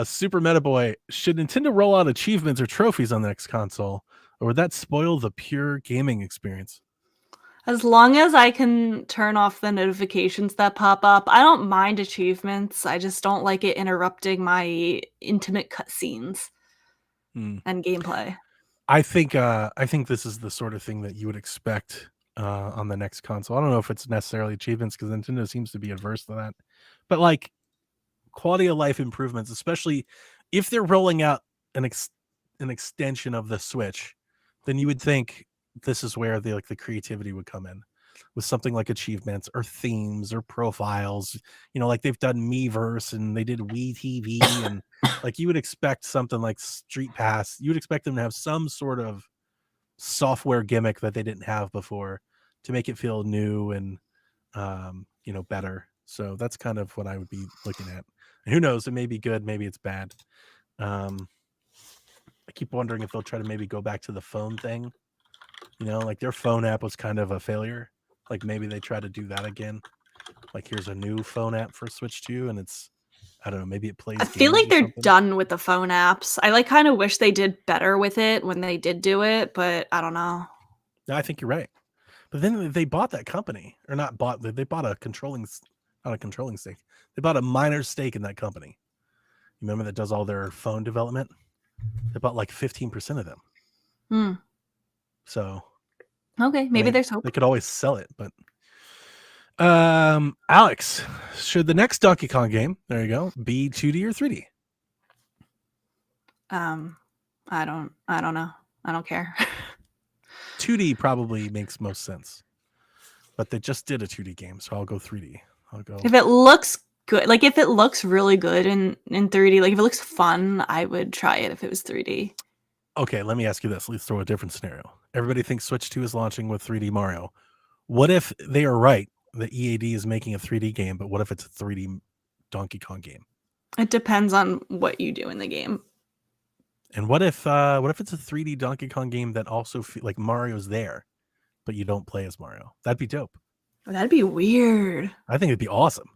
Super Meta Boy, should Nintendo roll out achievements or trophies on the next console, or would that spoil the pure gaming experience? As long as I can turn off the notifications that pop up, I don't mind achievements. I just don't like it interrupting my intimate cutscenes and gameplay. I think this is the sort of thing that you would expect on the next console. I don't know if it's necessarily achievements because Nintendo seems to be adverse to that, but like quality of life improvements, especially if they're rolling out an extension of the Switch, then you would think this is where the creativity would come in with something like achievements or themes or profiles, like they've done Miiverse and they did Wii TV and like you would expect something like Street Pass. You would expect them to have some sort of software gimmick that they didn't have before to make it feel new and better. So that's kind of what I would be looking at. And who knows, it may be good, maybe it's bad. I keep wondering if they'll try to maybe go back to the phone thing. Like their phone app was kind of a failure. Like maybe they try to do that again. Like here's a new phone app for Switch 2 and it's, I don't know, maybe it plays. I feel like they're done with the phone apps. I kind of wish they did better with it when they did do it, but I don't know. I think you're right. But then they bought that company, or not bought, they bought not a controlling stake. They bought a minor stake in that company. You remember that does all their phone development? They bought like 15% of them. So okay, maybe there's hope. They could always sell it, but Alex, should the next Donkey Kong game, there you go, be 2D or 3D? I don't know. I don't care. 2D probably makes most sense. But they just did a 2D game, so I'll go 3D. If it looks good, like if it looks really good in 3D, like if it looks fun, I would try it if it was 3D. Okay, let me ask you this. Let's throw a different scenario. Everybody thinks Switch 2 is launching with 3D Mario. What if they are right that EAD is making a 3D game, but what if it's a 3D Donkey Kong game? It depends on what you do in the game. And what if it's a 3D Donkey Kong game that also like Mario's there, but you don't play as Mario? That'd be dope. That'd be weird. I think it'd be awesome.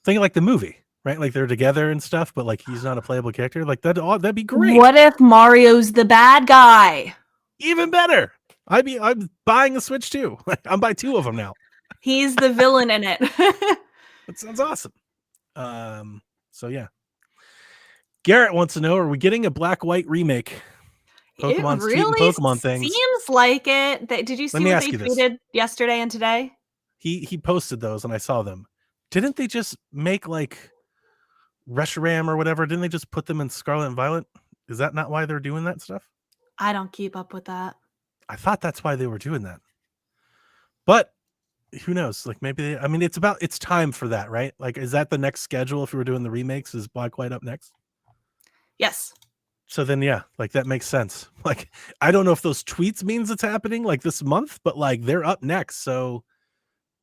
Think of like the movie, right? Like they're together and stuff, but like he's not a playable character. Like that'd be great. What if Mario's the bad guy? Even better. I'm buying a Switch too. I'm buying 2 of them now. He's the villain in it. That sounds awesome. So yeah. Garrett wants to know, are we getting a black-white remake? Pokemon's really Pokemon things. Seems like it. Did you see what they tweeted yesterday and today? He posted those and I saw them. Didn't they just make like Reshiram or whatever? Didn't they just put them in Scarlet and Violet? Is that not why they're doing that stuff? I don't keep up with that. I thought that's why they were doing that. But who knows? Like maybe it's time for that, right? Like, is that the next schedule if we were doing the remakes? Is Black White up next? Yes. So then, yeah, like that makes sense. Like, I don't know if those tweets means it's happening like this month, but like they're up next. So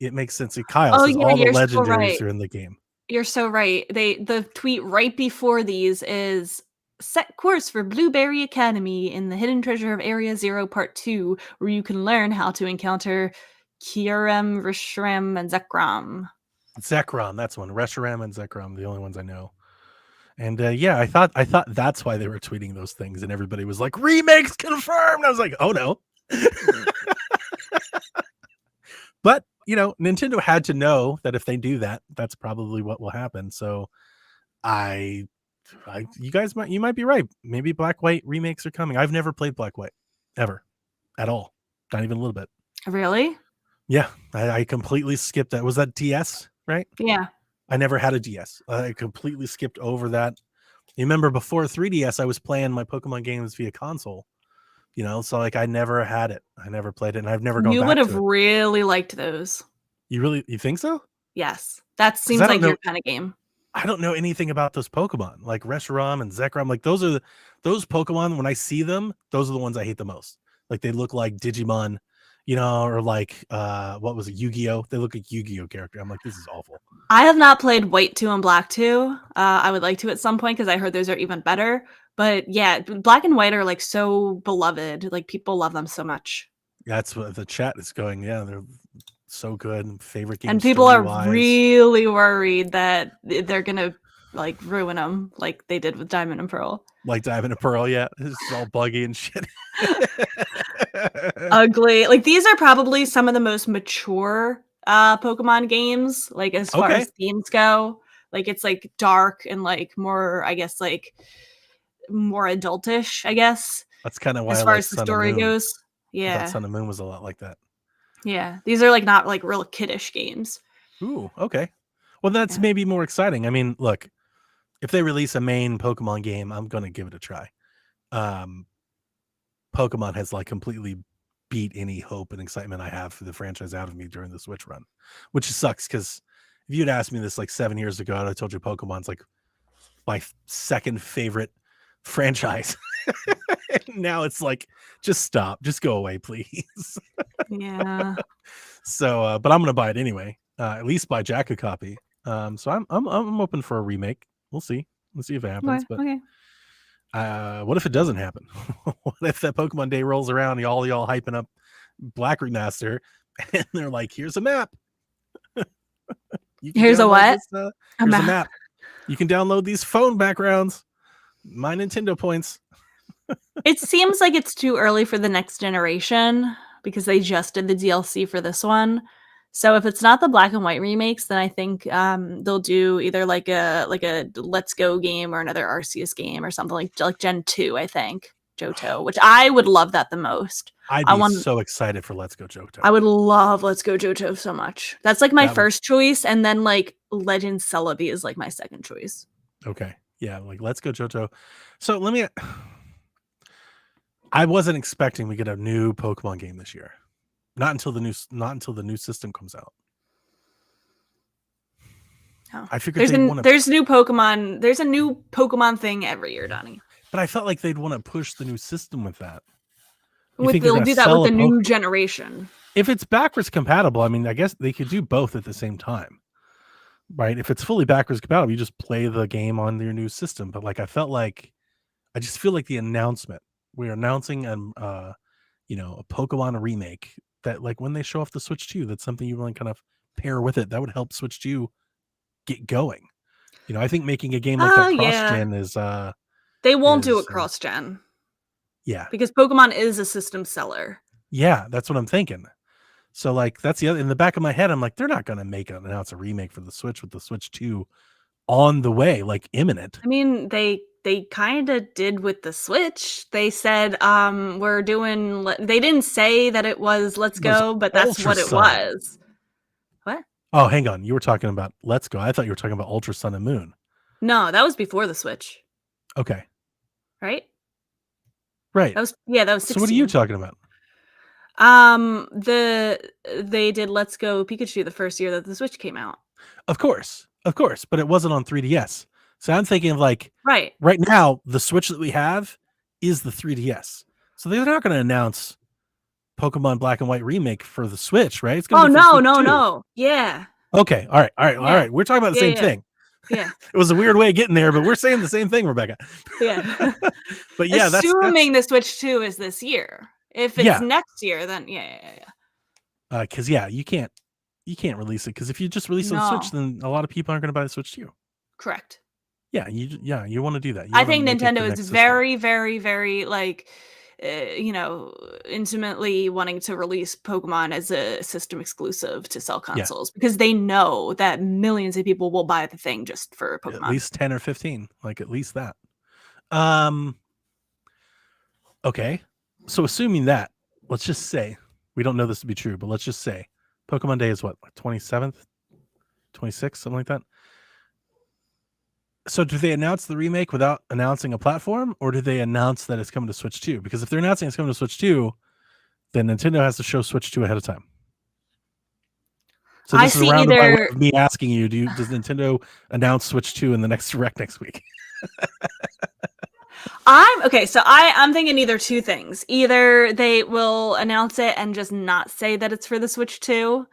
it makes sense. Kyle says all the legendaries are in the game. You're so right. The tweet right before these is set course for Blueberry Academy in the Hidden Treasure of Area 0 Part 2, where you can learn how to encounter Kyurem, Reshiram, and Zekrom. Zekrom, that's one. Reshiram and Zekrom, the only ones I know. And yeah, I thought that's why they were tweeting those things, and everybody was like, remakes confirmed. I was like, oh no. But Nintendo had to know that if they do that, that's probably what will happen. So you might be right. Maybe Black White remakes are coming. I've never played Black White ever at all. Not even a little bit. Really? Yeah. I completely skipped that. Was that DS, right? Yeah. I never had a DS. I completely skipped over that. You remember before 3DS, I was playing my Pokemon games via console. So like I never had it. I never played it, and I've never gone back to it. You would have really liked those. You think so? Yes. That seems like your kind of game. I don't know anything about those Pokemon, like Reshiram and Zekrom. Like those Pokemon, when I see them, those are the ones I hate the most. Like they look like Digimon, or like what was it, Yu-Gi-Oh? They look like Yu-Gi-Oh character. I'm like, this is awful. I have not played White 2 and Black 2. I would like to at some point because I heard those are even better. But yeah, Black and White are like so beloved. Like people love them so much. That's what the chat is going. Yeah, they're so good. Favorite games. And people are story-wise. really worried that they're gonna like ruin them, like they did with Diamond and Pearl. Like Diamond and Pearl, yeah, it's all buggy and shit. Ugly. Like these are probably some of the most mature Pokemon games, like as far as themes go. Like it's like dark and like more, I guess, like more adultish, I guess. That's kind of why as far as the story goes. Yeah. Sun and Moon was a lot like that. Yeah. These are like not like real kiddish games. Ooh, okay. Well, that's maybe more exciting. I mean, look, if they release a main Pokemon game, I'm gonna give it a try. Pokemon has like completely beat any hope and excitement I have for the franchise out of me during the Switch run, which sucks because if you'd asked me this like 7 years ago, I told you Pokemon's like my second favorite franchise. Now it's like, just stop, just go away, please. Yeah. So, but I'm gonna buy it anyway. At least buy Jack a copy. So I'm open for a remake. We'll see. Let's see if it happens. But what if it doesn't happen? What if that Pokemon Day rolls around, y'all hyping up Black Remaster, and they're like, "Here's a map. Here's a what? Here's a map. You can download these phone backgrounds. My Nintendo points." It seems like it's too early for the next generation because they just did the DLC for this one. So if it's not the Black and White remakes, then I think they'll do either like a Let's Go game or another Arceus game or something like Gen 2, I think. Johto, which I would love that the most. I'd be so excited for Let's Go Johto. I would love Let's Go Johto so much. That's like my first choice, and then like Legend Celebi is like my second choice. Okay. Yeah, like Let's Go Johto. So I wasn't expecting we get a new Pokemon game this year. Not until the new system comes out. Oh. I figured there's new Pokemon. There's a new Pokemon thing every year, Donnie. But I felt like they'd want to push the new system with that. They'll do that with the new generation. If it's backwards compatible, I mean, I guess they could do both at the same time, right? If it's fully backwards compatible, you just play the game on your new system. But like, I just feel like the announcement. We're announcing a Pokemon remake that like when they show off the Switch 2, that's something you want to kind of pair with it. That would help Switch 2 get going. I think making a game like that cross-gen is they won't do it cross-gen. Yeah. Because Pokemon is a system seller. Yeah, that's what I'm thinking. So like that's the other in the back of my head, I'm like, they're not gonna announce a remake for the Switch with the Switch 2 on the way, like imminent. I mean, they kind of did with the Switch. They said we're doing they didn't say that it was Let's Go, but that's what it was. What? Oh, hang on. You were talking about Let's Go. I thought you were talking about Ultra Sun and Moon. No, that was before the Switch. Okay. Right? Right. That was 16. So what are you talking about? They did Let's Go Pikachu the first year that the Switch came out. Of course, but it wasn't on 3DS. So I'm thinking of like right now, the Switch that we have is the 3DS. So they're not going to announce Pokemon Black and White remake for the Switch, right? It's going to no. Yeah. Okay. All right. We're talking about the same thing. Yeah. It was a weird way of getting there, but we're saying the same thing, Rebecca. Yeah. But yeah, assuming the Switch 2 is this year. If it's next year, then yeah. Because you can't release it because if you just release it on the Switch, then a lot of people aren't going to buy the Switch 2. Correct. Yeah, you want to do that. I think Nintendo is very, very, very like, intimately wanting to release Pokemon as a system exclusive to sell consoles because they know that millions of people will buy the thing just for Pokemon. At least 10 or 15, like at least that. Okay, so assuming that, let's just say we don't know this to be true, but let's just say Pokemon Day is what, like 27th, 26th, something like that. So do they announce the remake without announcing a platform, or do they announce that it's coming to Switch 2? Because if they're announcing it's coming to Switch 2, then Nintendo has to show Switch 2 ahead of time. So this is a roundabout way of me asking you, does Nintendo announce Switch 2 in the next Direct next week? I'm thinking either two things. Either they will announce it and just not say that it's for the Switch 2.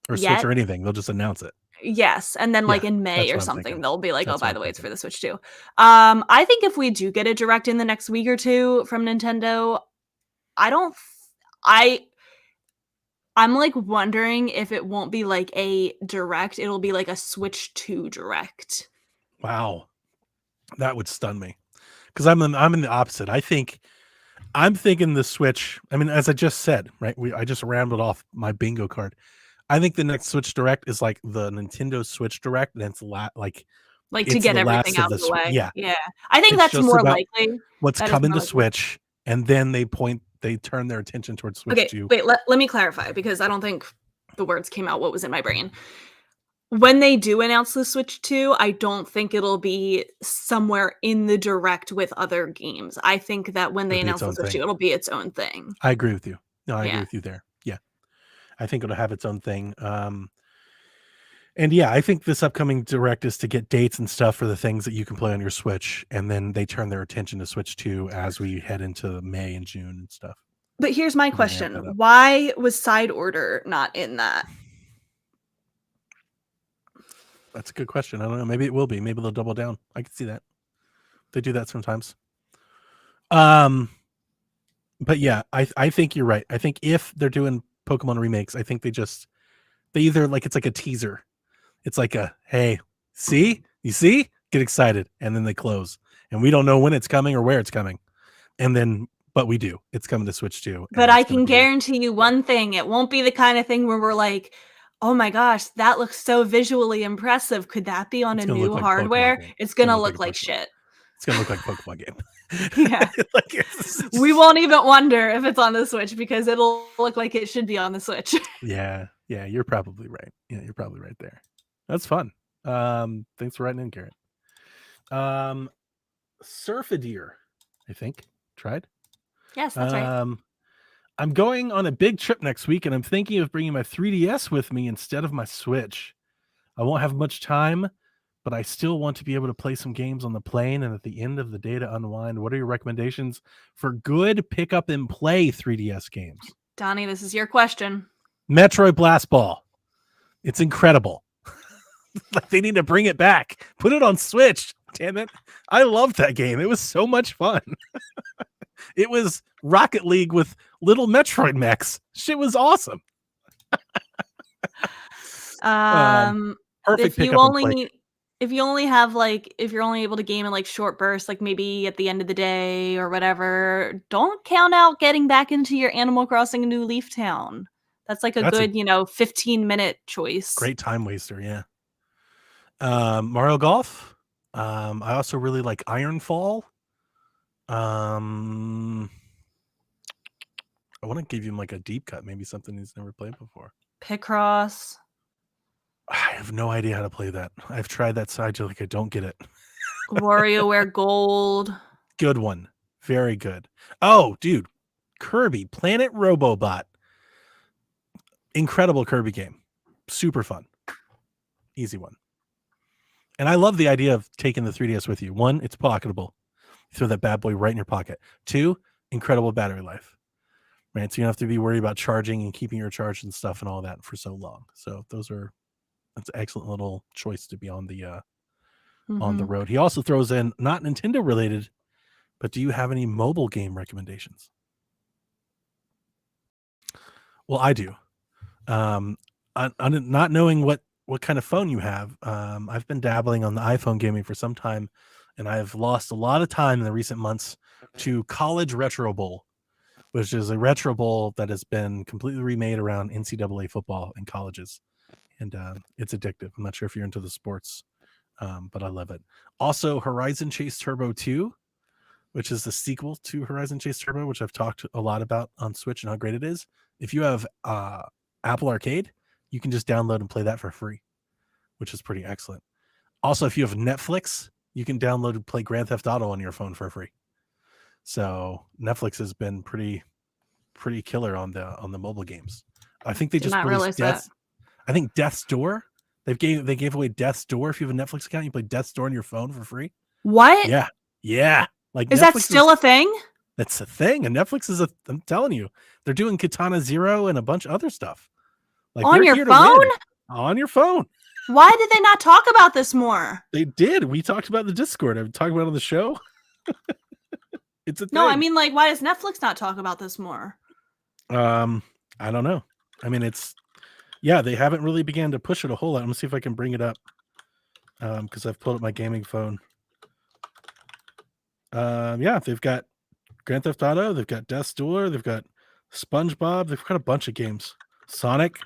Or Switch or anything. They'll just announce it. Yes, and then like Yeah, in May that's or what I'm something, thinking. they'll be like, "Oh, That's by what the I'm way, it's for thinking. the Switch too." I think if we do get a direct in the next week or two from Nintendo, I don't. I I'm like wondering if it won't be like a direct. It'll be like a Switch 2 direct. Wow, that would stun me because I'm in the opposite. I'm thinking the Switch. I mean, as I just said, right? I just rambled off my bingo card. I think the next Switch Direct is like the Nintendo Switch Direct, and it's Like to it's get the everything last of out of the this. way. Yeah, Yeah. I think it's that's just more about likely. what's That is coming more to likely. Switch, and then they turn their attention towards Switch Okay, 2. wait, let me clarify because I don't think the words came out what was in my brain. When they do announce the Switch 2, I don't think it'll be somewhere in the direct with other games. I think that when It'll they be its announce the own Switch 2, thing. it'll be its own thing. I agree with you. No, I agree Yeah. with you there. Yeah, I think it'll have its own thing. And yeah, I think this upcoming direct is to get dates and stuff for the things that you can play on your Switch, and then they turn their attention to Switch 2 as we head into May and June and stuff. But here's my They ramp question. that up. Why was Side Order not in that? That's a good question. I don't know. Maybe it will be. Maybe they'll double down. I can see that. They do that sometimes. But yeah, I think you're right. I think if they're doing Pokemon remakes, I think they either like it's like a teaser. It's like a hey, you see, get excited, and then they close, and we don't know when it's coming or where it's coming, and then but we do. It's coming to Switch 2. But I can guarantee you one thing, it won't be the kind of thing where we're like, "Oh my gosh, that looks so visually impressive. Could that be on a new hardware?" It's gonna look like shit. It's gonna look like a Pokemon game. Yeah. We won't even wonder if it's on the Switch because it'll look like it should be on the Switch. Yeah, you're probably right. Yeah, you're probably right there. That's fun. Thanks for writing in, Garrett. Surfadeer, I think. Tried? Yes, that's right. I'm going on a big trip next week, and I'm thinking of bringing my 3DS with me instead of my Switch. I won't have much time, but I still want to be able to play some games on the plane and at the end of the day to unwind. What are your recommendations for good pick up and play 3DS games? Donnie, this is your question. Metroid Blast Ball. It's incredible. Like they need to bring it back. Put it on Switch. Damn it. I loved that game. It was so much fun. It was Rocket League with little Metroid mechs. Shit was awesome. Perfect if you pickup and play. only if you only have like if you're only able to game in like short bursts, like maybe at the end of the day or whatever, don't count out getting back into your Animal Crossing New Leaf Town. That's like a That's a good, 15-minute choice. Great time waster, yeah. Mario Golf. I also really like Ironfall. I want to give him like a deep cut, maybe something he's never played before. Picross. I have no idea how to play that. I've tried that side, like I don't get it. WarioWare Gold. Good one. Very good. Oh, dude. Kirby, Planet Robobot. Incredible Kirby game. Super fun. Easy one. And I love the idea of taking the 3DS with you. One, it's pocketable. You throw that bad boy right in your pocket. Two, incredible battery life. Right? So you don't have to be worried about charging and keeping your charge and stuff and all that for so long. So that's an excellent little choice to be on the road. He also throws in, not Nintendo related, but do you have any mobile game recommendations? Well, I do. Not knowing what kind of phone you have, I've been dabbling on the iPhone gaming for some time, and I've lost a lot of time in the recent months to College Retro Bowl, which is a retro bowl that has been completely remade around NCAA football in colleges. And it's addictive. I'm not sure if you're into the sports, but I love it. Also, Horizon Chase Turbo 2, which is the sequel to Horizon Chase Turbo, which I've talked a lot about on Switch and how great it is. If you have Apple Arcade, you can just download and play that for free, which is pretty excellent. Also, if you have Netflix, you can download and play Grand Theft Auto on your phone for free. So Netflix has been pretty killer on the mobile games. I think they just released I think Death's Door. They gave away Death's Door. If you have a Netflix account, you play Death's Door on your phone for free. What? Yeah. Like, is Netflix that still a thing? That's a thing. And Netflix I'm telling you, they're doing Katana Zero and a bunch of other stuff. Like on your phone? On your phone. Why did they not talk about this more? They did. We talked about the Discord. I've talked about it on the show. It's a thing. No, I mean, like, why does Netflix not talk about this more? I don't know. I mean, they haven't really began to push it a whole lot. Let me see if I can bring it up. Because I've pulled up my gaming phone. They've got Grand Theft Auto, they've got Death's Door, they've got SpongeBob, they've got a bunch of games. Sonic.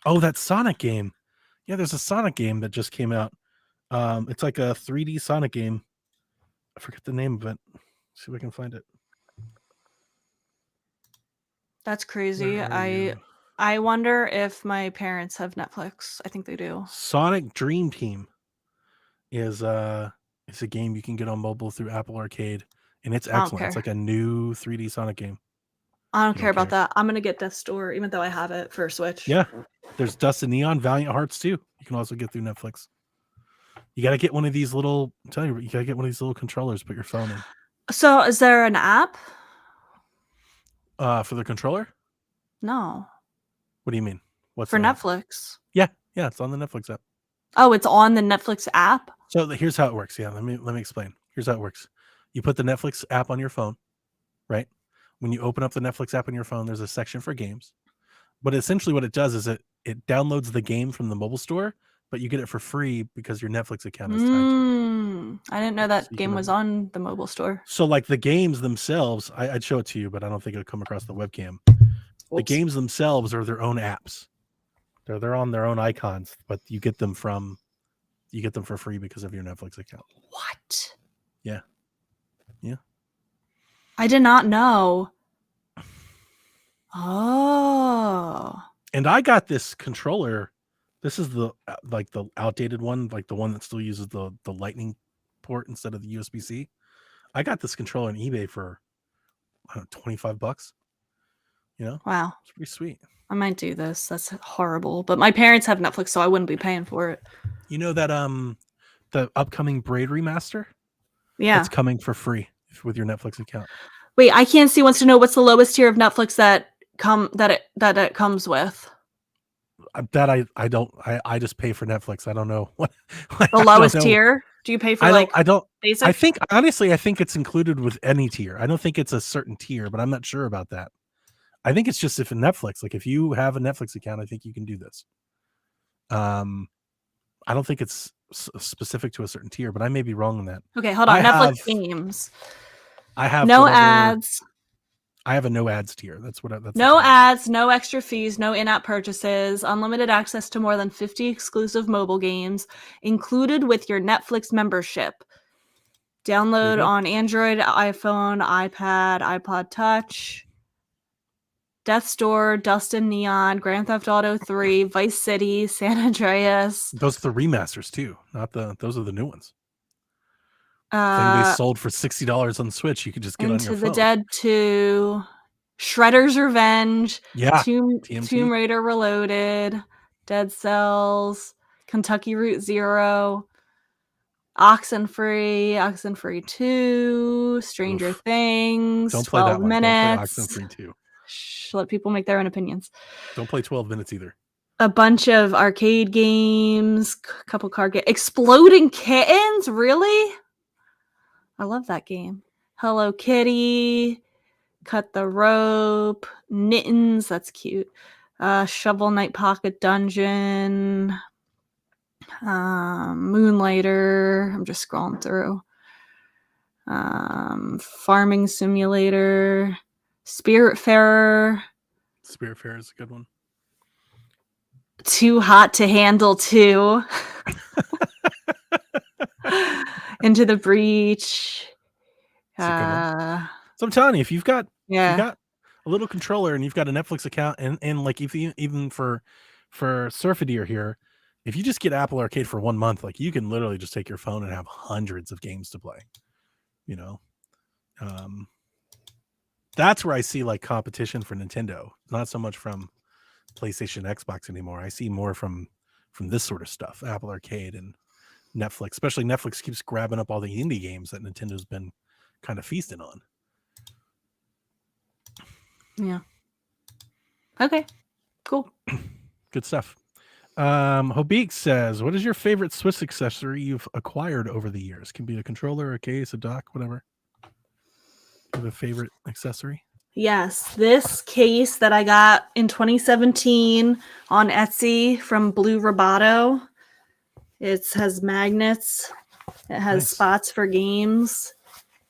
Oh, that Sonic game. Yeah, there's a Sonic game that just came out. It's like a 3D Sonic game. I forget the name of it. See if I can find it. That's crazy. I wonder if my parents have Netflix. I think they do. Sonic Dream Team is it's a game you can get on mobile through Apple Arcade, and it's excellent. It's like a new 3D Sonic game. I don't care about that. I'm gonna get Death's Door, even though I have it for Switch. Yeah, there's Dust and Neon, Valiant Hearts too. You can also get through Netflix. You got to get one of these little. I'm telling you, you got to get one of these little controllers. Put your phone in. So, is there an app? For the controller? No. What do you mean? What's for Netflix? Yeah, it's on the Netflix app. Oh, it's on the Netflix app? So here's how it works. Yeah, let me explain. Here's how it works. You put the Netflix app on your phone, right? When you open up the Netflix app on your phone, there's a section for games. But essentially what it does is it downloads the game from the mobile store, but you get it for free because your Netflix account is tied to it. I didn't know that game was on the mobile store. So like the games themselves, I'd show it to you, but I don't think it'll come across the webcam. The games themselves are their own apps. They're on their own icons, but you get them for free because of your Netflix account. What? Yeah. I did not know. Oh. And I got this controller. This is the outdated one, like the one that still uses the lightning port instead of the USB-C. I got this controller on eBay for $25. You know? Wow. It's pretty sweet. I might do this. That's horrible. But my parents have Netflix, so I wouldn't be paying for it. You know that the upcoming Braid remaster? Yeah. It's coming for free with your Netflix account. Wait, I can't see. Wants to know what's the lowest tier of Netflix that it comes with. That I just pay for Netflix. I don't know what the lowest tier. Do you pay for basic? I think honestly, I think it's included with any tier. I don't think it's a certain tier, but I'm not sure about that. I think it's just if in Netflix, like if you have a Netflix account, I think you can do this. I don't think it's specific to a certain tier, but I may be wrong on that. Okay, hold on. Netflix games. I have no ads. I have a no ads tier. That's no ads, no extra fees, no in-app purchases, unlimited access to more than 50 exclusive mobile games, included with your Netflix membership. Download on Android, iPhone, iPad, iPod Touch. Death's Door, Dust and Neon, Grand Theft Auto 3, Vice City, San Andreas. Those are the remasters too, those are the new ones. They sold for $60 on Switch. You could just get on your phone. Into the Dead 2, Shredder's Revenge, Tomb Raider Reloaded, Dead Cells, Kentucky Route Zero, Oxenfree 2, Stranger Things, don't play 12 that minutes. Don't play Oxenfree 2. Let people make their own opinions. Don't play 12 minutes either. A bunch of arcade games, couple card games. Exploding Kittens? Really? I love that game. Hello Kitty, Cut the Rope, Mittens, that's cute. Shovel Knight Pocket Dungeon, Moonlighter. I'm just scrolling through. Farming Simulator, Spiritfarer. Spiritfarer is a good one. Too Hot to Handle 2. Into the Breach. So I'm telling you, if you've got a little controller and you've got a Netflix account, and like if you, even for Surfadeer here, if you just get Apple Arcade for 1 month, like you can literally just take your phone and have hundreds of games to play. You know, that's where I see like competition for Nintendo, not so much from PlayStation, Xbox anymore. I see more from this sort of stuff, Apple Arcade and Netflix. Especially Netflix keeps grabbing up all the indie games that Nintendo's been kind of feasting on. Yeah. Okay. Cool. Good stuff. Hobik says, what is your favorite Switch accessory you've acquired over the years? Can be a controller, a case, a dock, whatever. You have a favorite accessory? Yes, this case that I got in 2017 on Etsy from Blue Roboto. It has magnets. It has Nice. spots for games.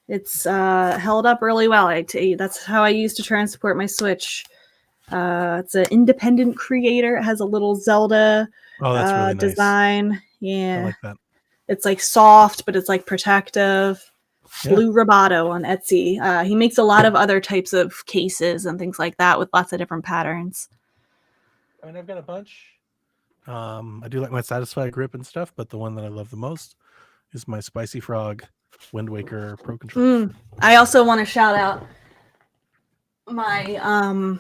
It's held up really well. That's how I used to transport my Switch. It's an independent creator. It has a little Zelda Oh, that's really nice. design. I Yeah, like that. it's like soft, but it's like protective. Yeah. Blue Roboto on Etsy. He makes a lot of other types of cases and things like that with lots of different patterns. I mean, I've got a bunch. I do like my Satisfy grip and stuff, but the one that I love the most is my Spicy Frog Wind Waker Pro Controller. I also want to shout out my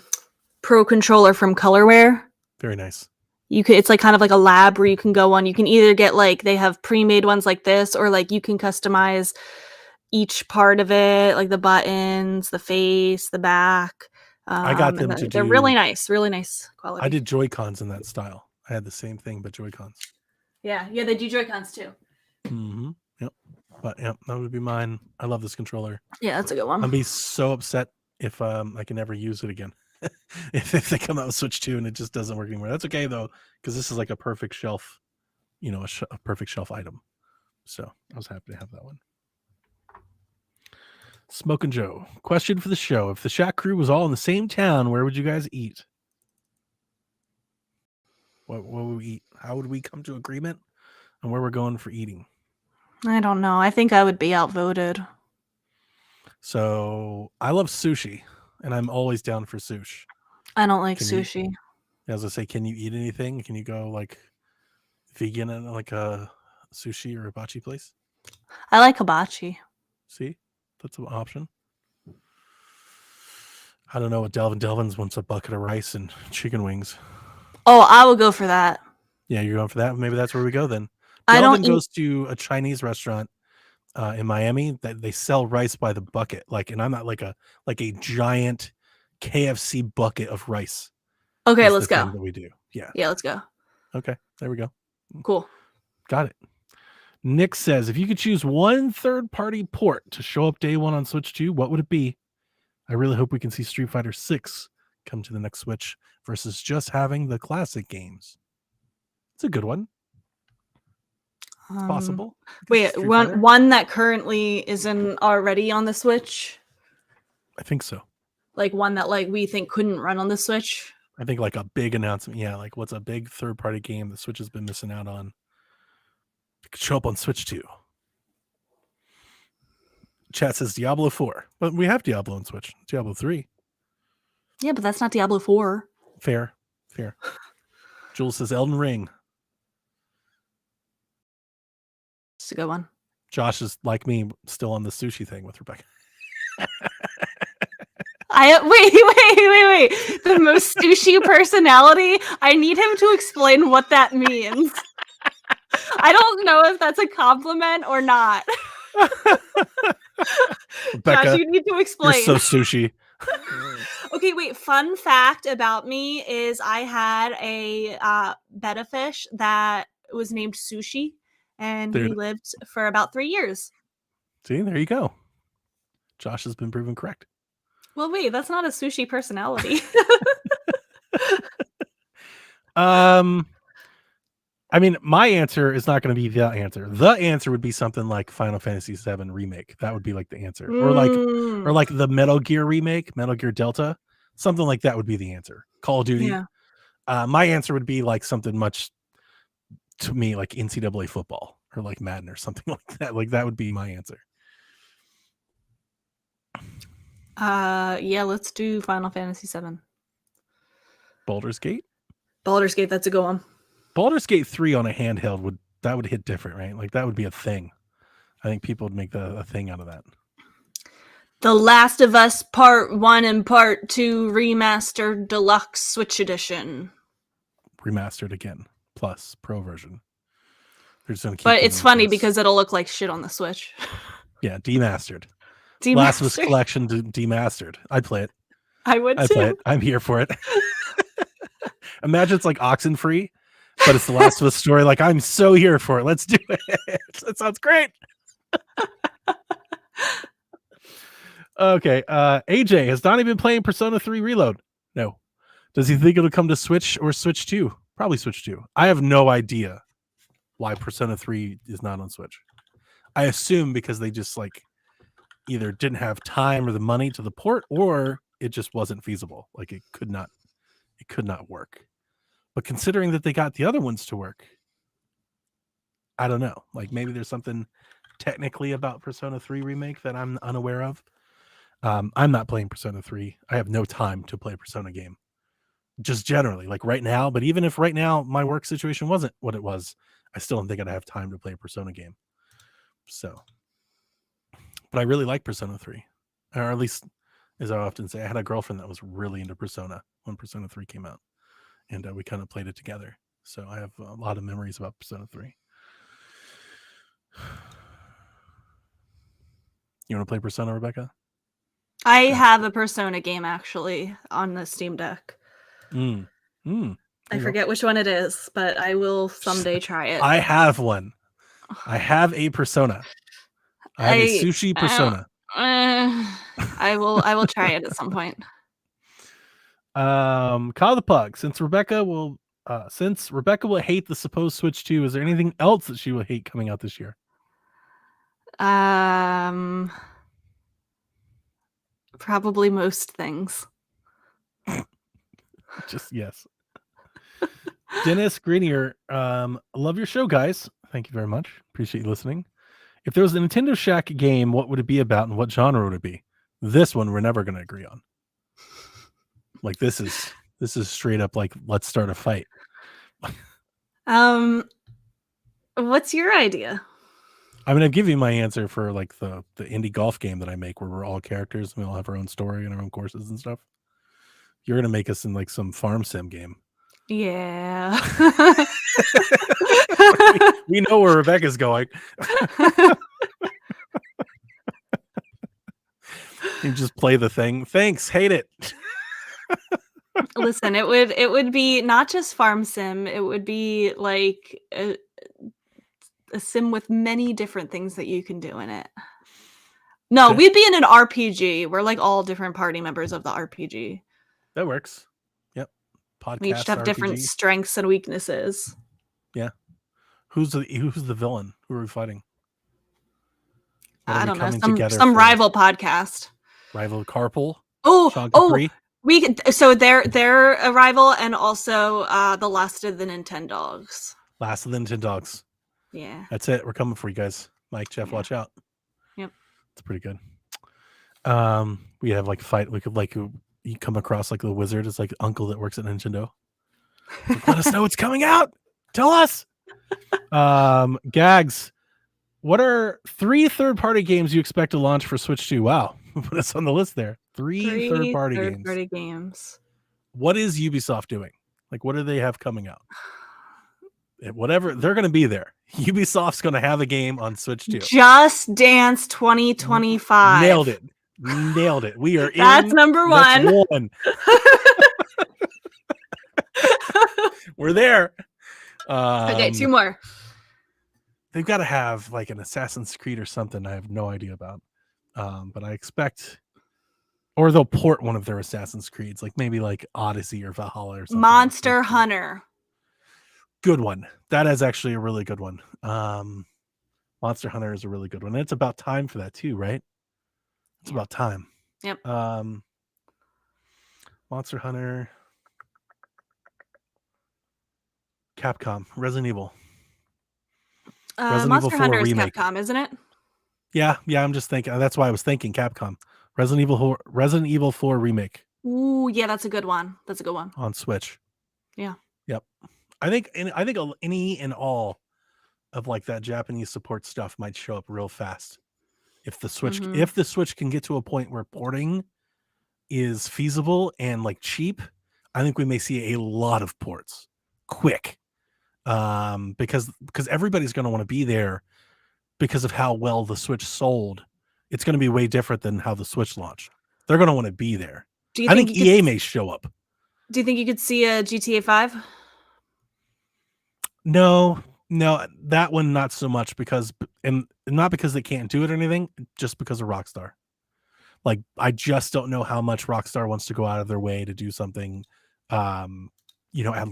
Pro Controller from Colorware. Very nice. It's like kind of like a lab where you can go on. You can either get like they have pre-made ones like this, or like you can customize each part of it, like the buttons, the face, the back. I got them to they're do- really nice quality. I did Joy-Cons in that style. I had the same thing, but Joy-Cons. Yeah, they do Joy-Cons too. Mm-hmm. Yep. But yeah, that would be mine. I love this controller. Yeah, that's a good one. I'd be so upset if I can never use it again. if they come out with Switch 2 and it just doesn't work anymore. That's okay though, because this is like a perfect shelf, a perfect shelf item. So I was happy to have that one. Smokin' Joe, question for the show: if the Shack crew was all in the same town, where would you guys eat? What would we eat? How would we come to agreement on where we're going for eating? I don't know. I think I would be outvoted. So I love sushi, and I'm always down for sushi. I don't like Can you- sushi. As I say, can you eat anything? Can you go like vegan at like a sushi or hibachi place? I like hibachi. See, that's an option. I don't know what Delvin's wants, a bucket of rice and chicken wings. Oh, I would go for that. Yeah, you're going for that. Maybe that's where we go then. I Delvin don't eat- goes to a Chinese restaurant in Miami that they sell rice by the bucket, and I'm not like a giant KFC bucket of rice. Okay, is let's the go. thing that we do. Yeah. Yeah, let's go. Okay. There we go. Cool. Got it. Nick says, if you could choose one third-party port to show up day one on Switch 2, what would it be? I really hope we can see Street Fighter 6 come to the next Switch versus just having the classic games. It's a good one. It's possible. Wait, Street Fighter? one that currently isn't already on the Switch? I think so. Like one that like we think couldn't run on the Switch? I think like a big announcement. Yeah, like what's a big third-party game the Switch has been missing out on? It could show up on Switch 2. Chat says Diablo 4. But we have Diablo on Switch. Diablo 3. Yeah, but that's not Diablo 4. Fair. Jules says Elden Ring. It's a good one. Josh is like me, still on the sushi thing with Rebecca. Wait. The most sushi personality? I need him to explain what that means. I don't know if that's a compliment or not. Rebecca, Josh, you need to you're explain. so sushi. Okay, wait. Fun fact about me is I had a betta fish that was named Sushi, and he Dude. lived for about 3 years. See, there you go. Josh has been proven correct. Well, wait, that's not a sushi personality. I mean, my answer is not going to be the answer. The answer would be something like Final Fantasy VII Remake. That would be like the answer. Or like the Metal Gear remake, Metal Gear Delta. Something like that would be the answer. Call of Duty. Yeah. My answer would be like something much, to me, like NCAA football or like Madden or something like that. Like that would be my answer. Yeah, let's do Final Fantasy VII. Baldur's Gate. Baldur's Gate, that's a good one. Baldur's Gate 3 on a handheld would hit different, right? Like that would be a thing. I think people would make a thing out of that. The Last of Us Part 1 and Part 2 Remastered Deluxe Switch Edition. Remastered again, plus pro version. They're just gonna keep But giving it's it funny this. because it'll look like shit on the Switch. Yeah, demastered. Last of Us Collection demastered. I'd play it. I would I'd too. play it. I'm here for it. Imagine it's like Oxenfree, but it's the Last of Us story. Like, I'm so here for it. Let's do it. That sounds great. Okay. AJ, has Donnie been playing Persona 3 Reload? No. Does he think it'll come to Switch or Switch 2? Probably Switch 2. I have no idea why Persona 3 is not on Switch. I assume because they just like either didn't have time or the money to the port, or it just wasn't feasible. Like it could not work. But considering that they got the other ones to work, I don't know. Like maybe there's something technically about Persona 3 Remake that I'm unaware of. I'm not playing Persona 3. I have no time to play a Persona game. Just generally, like right now. But even if right now my work situation wasn't what it was, I still don't think I'd have time to play a Persona game. So, but I really like Persona 3. Or at least, as I often say, I had a girlfriend that was really into Persona when Persona 3 came out. And we kind of played it together. So I have a lot of memories about Persona 3. You want to play Persona, Rebecca? I have a Persona game actually on the Steam Deck. I forget which one it is, but I will someday try it. I have one. I have a Persona. I have a sushi Persona. I will try it at some point. Kyle the Pug. Since Rebecca will hate the supposed Switch 2, is there anything else that she will hate coming out this year? Probably most things. Just yes. Dennis Greenier, love your show, guys. Thank you very much. Appreciate you listening. If there was a Nintendo Shack game, what would it be about and what genre would it be? This one we're never going to agree on. Like this is straight up like let's start a fight. What's your idea? I'm gonna give you my answer for like the indie golf game that I make where we're all characters and we all have our own story and our own courses and stuff. You're gonna make us in like some farm sim game. Yeah. we know where Rebecca's going. You just play the thing. Thanks, hate it. Listen, it would be not just farm sim, it would be like a sim with many different things that you can do in it. No, Okay. we'd be in an RPG. We're like all different party members of the RPG. That works. Yep. Podcast. We each have RPG. different strengths and weaknesses. Yeah. Who's the villain? Who are we fighting? I don't know. Some rival podcast. Rival Carpool. Oh, we could. So they're a rival, and also the Last of the Nintendogs. Last of the Nintendogs. Yeah. That's it. We're coming for you guys. Mike, Jeff, watch out. Yep. It's pretty good. We have like fight. We could like you come across like the wizard is like uncle that works at Nintendo. Like, let us know what's coming out. Tell us. Gags. What are 3 third-party games you expect to launch for Switch 2? Wow. Put us on the list there. 3 third-party games. What is Ubisoft doing? Like, what do they have coming out? Whatever, they're going to be there. Ubisoft's going to have a game on Switch 2. Just Dance 2025. Nailed it. We are That's number one. That's one. We're there. Okay, 2 more. They've got to have like an Assassin's Creed or something. I have no idea about. But I expect, or they'll port one of their Assassin's Creeds, like maybe like Odyssey or Valhalla or something. Monster Hunter. Good one. That is actually a really good one. Monster Hunter is a really good one. And it's about time for that too, right? It's about time. Yep. Monster Hunter. Capcom. Resident Evil. Monster Hunter is Capcom, isn't it? Yeah. I'm just thinking. That's why I was thinking Capcom. Resident Evil 4 remake. Ooh, yeah, that's a good one. On Switch. Yeah. Yep. I think any and all of like that Japanese support stuff might show up real fast if the Switch can get to a point where porting is feasible and like cheap. I think we may see a lot of ports quick. Because everybody's going to want to be there because of how well the Switch sold. It's going to be way different than how the Switch launched. They're going to want to be there. I think EA may show up. Do you think you could see a GTA 5? No, that one not so much because, and not because they can't do it or anything, just because of Rockstar. Like, I just don't know how much Rockstar wants to go out of their way to do something, at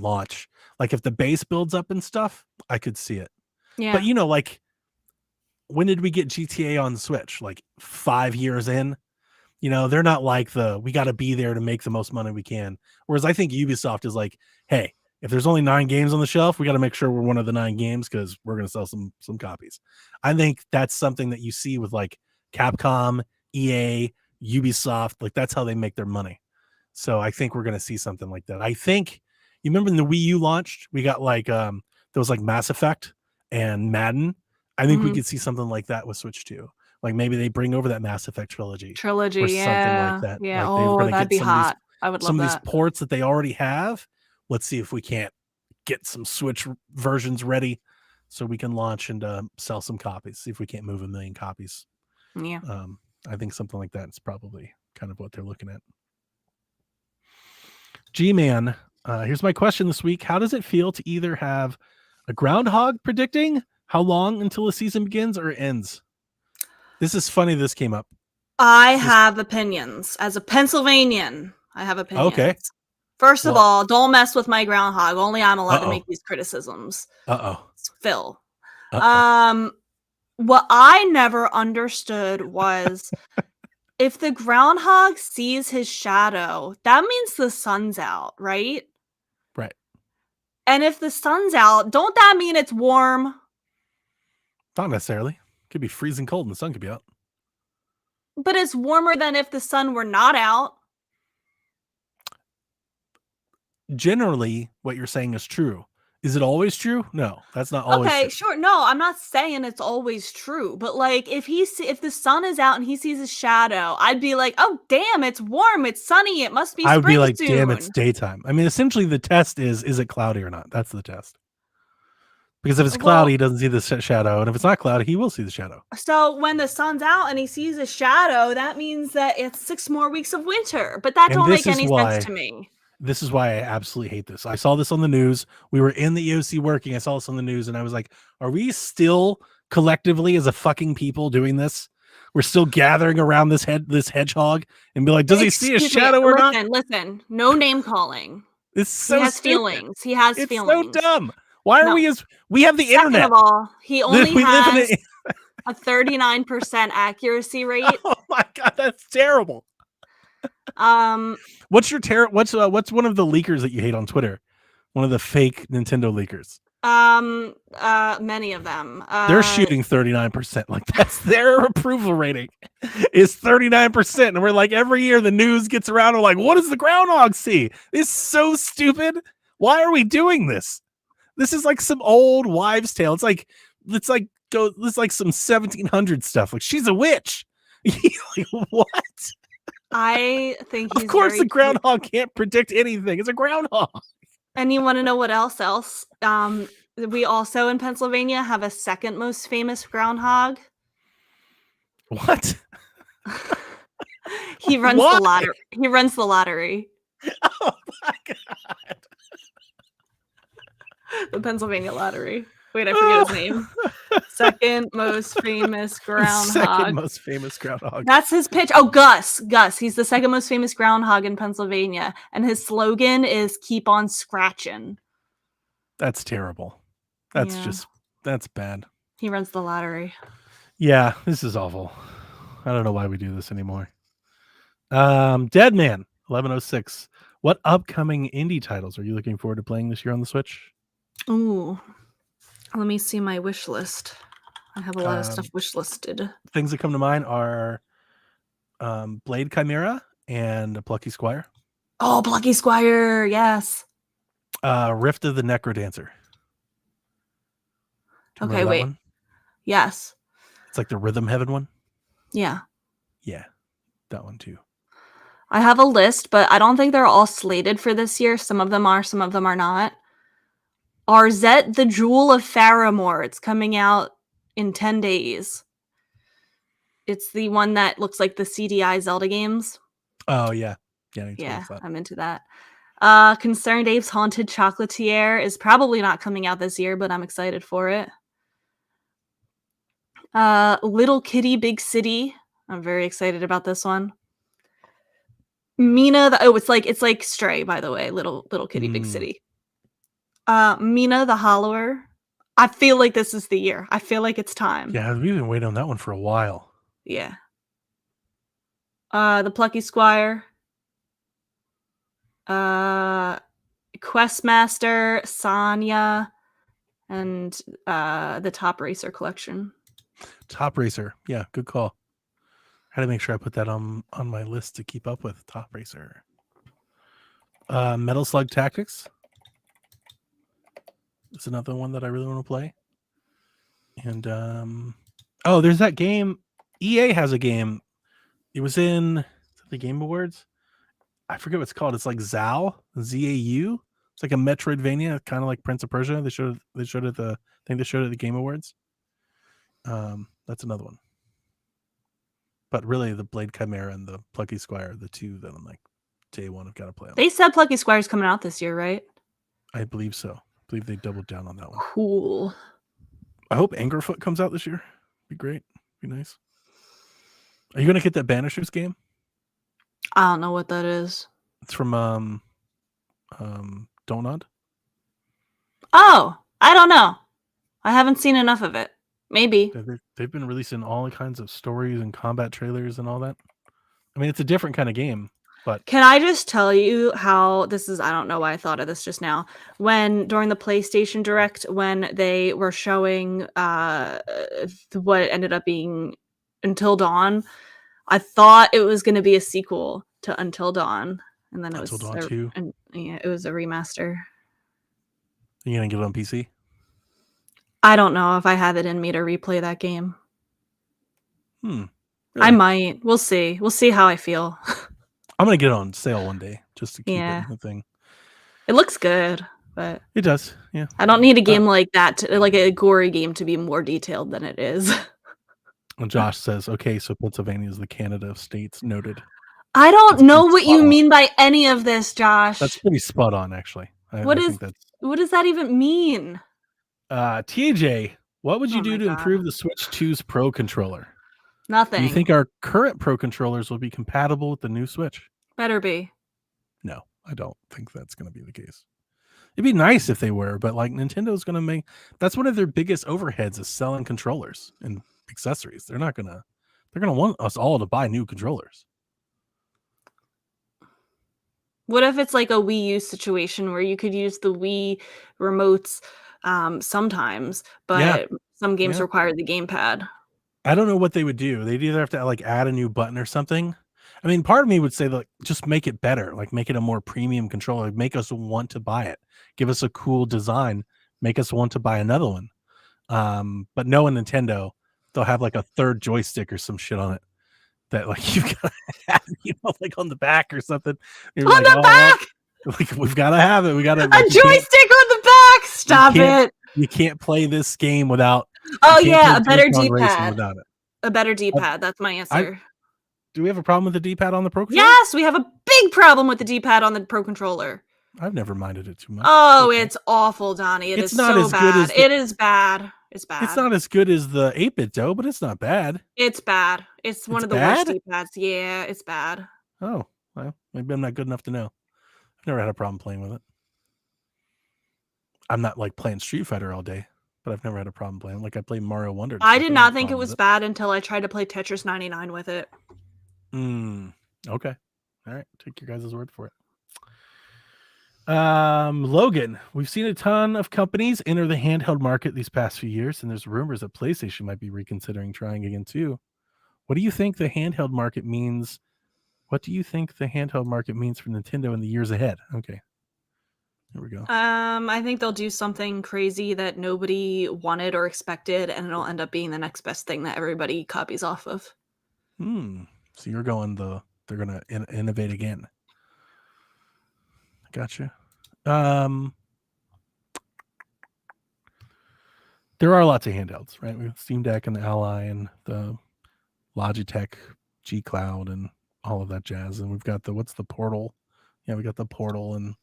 launch. Like, if the base builds up and stuff, I could see it. Yeah. But like, when did we get GTA on Switch? Like 5 years in? They're not like we got to be there to make the most money we can. Whereas I think Ubisoft is like, hey, if there's only 9 games on the shelf, we got to make sure we're one of the 9 games because we're going to sell some copies. I think that's something that you see with like Capcom, EA, Ubisoft. Like, that's how they make their money. So I think we're going to see something like that. I think you remember when the Wii U launched, we got like there was like Mass Effect and Madden. I think we could see something like that with Switch 2. Like, maybe they bring over that Mass Effect trilogy, or something like that. Yeah. Like, they're gonna that'd be hot. I would love some of that. these ports that they already have. Let's see if we can't get some Switch versions ready so we can launch and sell some copies. See if we can't move 1 million copies. Yeah. I think something like that is probably kind of what they're looking at. G-Man, here's my question this week. How does it feel to either have a groundhog predicting how long until the season begins or ends? This is funny. This came up. I have opinions. As a Pennsylvanian, I have opinions. Okay. First of all, don't mess with my groundhog. Only I'm allowed to make these criticisms. It's Phil. What I never understood was if the groundhog sees his shadow, that means the sun's out, right? Right. And if the sun's out, don't that mean it's warm? Not necessarily. Could be freezing cold and the sun could be out. But it's warmer than if the sun were not out. Generally, what you're saying is true. Is it always true? No, that's not always okay, true. Sure. No, I'm not saying it's always true. But like, if the sun is out and he sees his shadow, I'd be like, oh damn, it's warm, it's sunny, it must be spring. I would be like, soon. damn, it's daytime. I mean, essentially the test is it cloudy or not? That's the test. Because if it's cloudy, he doesn't see the shadow. And if it's not cloudy, he will see the shadow. So when the sun's out and he sees a shadow, that means that it's 6 more weeks of winter. But that don't make any sense to me. This is why I absolutely hate this. I saw this on the news. We were in the EOC working. I saw this on the news and I was like, are we still collectively as a fucking people doing this? We're still gathering around this hedgehog and be like, does he see a shadow or not? Listen, no name calling. It's so he has stupid. feelings. He has it's feelings. So dumb. Why are we have the internet? Second of all, he only has a 39% accuracy rate. Oh my god, that's terrible. What's one of the leakers that you hate on Twitter? One of the fake Nintendo leakers. Many of them. They're shooting 39%. Like, that's their approval rating is 39%. And we're like, every year the news gets around. We're like, what does the groundhog see? It's so stupid. Why are we doing this? This is like some old wives' tale. It's like some 1700 stuff. Like, she's a witch. Like, what? I think of course the groundhog can't predict anything. It's a groundhog. And you want to know what else? We also in Pennsylvania have a second most famous groundhog. What? He runs the lottery. He runs the lottery. Oh my god. The Pennsylvania Lottery. Wait, I forget his name. Second most famous groundhog. Second most famous groundhog. That's his pitch. Oh, Gus. He's the second most famous groundhog in Pennsylvania. And his slogan is keep on scratching. That's terrible. That's bad. He runs the lottery. Yeah, this is awful. I don't know why we do this anymore. Deadman 1106. What upcoming indie titles are you looking forward to playing this year on the Switch? Ooh. Let me see my wish list. I have a lot of stuff wish listed. Things that come to mind are Blade Chimera and Plucky Squire. Oh, Plucky Squire, yes. Rift of the Necrodancer. Okay, wait. One? Yes. It's like the Rhythm Heaven one? Yeah. Yeah, that one too. I have a list, but I don't think they're all slated for this year. Some of them are, some of them are not. Arzette, the Jewel of Faramore. It's coming out in 10 days. It's the one that looks like the CDI Zelda games. Oh, yeah. Yeah, I'm into that. Concerned Apes Haunted Chocolatier is probably not coming out this year, but I'm excited for it. Little Kitty Big City. I'm very excited about this one. Mina it's like Stray, by the way. Little Kitty Big City. Mina the Hollower. I feel like this is the year. I feel like it's time. Yeah, we've been waiting on that one for a while. Yeah. The Plucky Squire. Questmaster, Sanya, and the Top Racer collection. Top Racer. Yeah, good call. Had to make sure I put that on my list to keep up with. Top Racer. Metal Slug Tactics. It's another one that I really want to play. And there's that game. EA has a game. It was in the Game Awards. I forget what it's called. It's like ZAU, Z-A-U. It's like a Metroidvania, kind of like Prince of Persia. They showed it at the Game Awards. That's another one. But really, the Blade Chimera and the Plucky Squire are the two that I'm like, day one, I've got to play on. They said Plucky Squire's coming out this year, right? I believe so. I believe they doubled down on that one. Cool. I hope Angerfoot comes out this year. Be great. Be nice. Are you going to get that Banishers game? I don't know what that is. It's from Donut. Oh, I don't know. I haven't seen enough of it. Maybe. They've been releasing all kinds of stories and combat trailers and all that. I mean, it's a different kind of game, but can I just tell you how this is? I don't know why I thought of this just now. When during the PlayStation Direct, when they were showing what ended up being Until Dawn, I thought it was going to be a sequel to Until Dawn, and then it was Dawn 2. It was a remaster. Are you gonna get it on PC? I don't know if I have it in me to replay that game. Really? I might. We'll see. We'll see how I feel. I'm gonna get it on sale one day just to keep it the thing. It looks good, but it does. Yeah. I don't need a game like that, like a gory game, to be more detailed than it is. And Josh says, "Okay, so Pennsylvania is the Canada of states." Noted. I don't know what you mean by any of this, Josh. That's pretty spot on, actually. What does that even mean? TJ, what would you do to improve the Switch 2's Pro controller? Nothing. Do you think our current Pro controllers will be compatible with the new Switch? Better be. No, I don't think that's going to be the case. It'd be nice if they were, but like Nintendo's going to make, that's one of their biggest overheads is selling controllers and accessories. They're going to want us all to buy new controllers. What if it's like a Wii U situation where you could use the Wii remotes sometimes, but some games require the gamepad? I don't know what they would do. They'd either have to like add a new button or something. I mean, part of me would say like just make it better, like make it a more premium controller, make us want to buy it, give us a cool design, make us want to buy another one. But knowing Nintendo, they'll have like a third joystick or some shit on it that like you've got to have, like on the back or something. You're on the back, like we've got to have it. We got to a joystick on the back. Stop it! You can't play this game without. Oh yeah, a better D-pad. Without it. A better D-pad. That's my answer. Do we have a problem with the D-pad on the Pro controller? Yes, we have a big problem with the D-pad on the Pro controller. I've never minded it too much. Oh, it's awful, Donnie. It's not so bad. It is bad. It's bad. It's not as good as the 8-bit though, but it's not bad. It's bad. It's one of the worst D-pads. Yeah, it's bad. Oh, well, maybe I'm not good enough to know. I've never had a problem playing with it. I'm not like playing Street Fighter all day, but I've never had a problem playing. Like I played Mario Wonder. I did not think it was bad until I tried to play Tetris 99 with it. Okay. All right. Take your guys' word for it. Logan, we've seen a ton of companies enter the handheld market these past few years, and there's rumors that PlayStation might be reconsidering trying again too. What do you think the handheld market means? What do you think the handheld market means for Nintendo in the years ahead? Okay. There we go. I think they'll do something crazy that nobody wanted or expected, and it'll end up being the next best thing that everybody copies off of. So you're going they're gonna innovate again. Gotcha. There are lots of handhelds, right? We have Steam Deck and the Ally and the Logitech G Cloud and all of that jazz, and we've got what's the Portal Yeah, we got the Portal and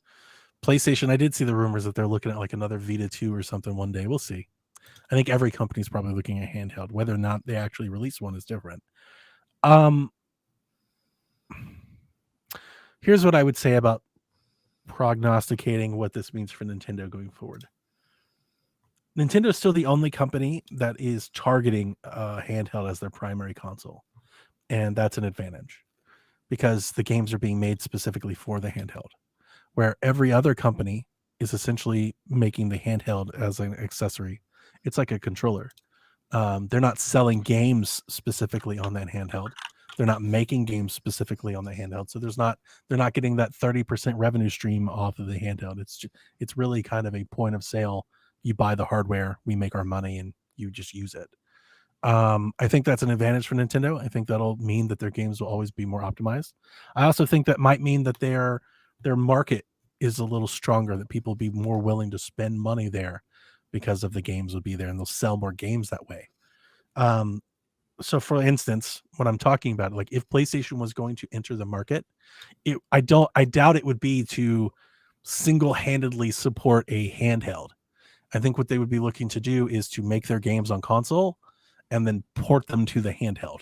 PlayStation. I did see the rumors that they're looking at like another Vita 2 or something one day. We'll see. I think every company's probably looking at handheld. Whether or not they actually release one is different. Here's what I would say about prognosticating what this means for Nintendo going forward. Nintendo is still the only company that is targeting handheld as their primary console. And that's an advantage because the games are being made specifically for the handheld, where every other company is essentially making the handheld as an accessory. It's like a controller. They're not selling games specifically on that handheld. They're not making games specifically on the handheld. So they're not getting that 30% revenue stream off of the handheld. It's really kind of a point of sale. You buy the hardware, we make our money, and you just use it. I think that's an advantage for Nintendo. I think that'll mean that their games will always be more optimized. I also think that might mean that their market is a little stronger, that people will be more willing to spend money there because of the games will be there and they'll sell more games that way. So for instance, what I'm talking about, like if PlayStation was going to enter the market, I doubt it would be to single-handedly support a handheld. I think what they would be looking to do is to make their games on console and then port them to the handheld,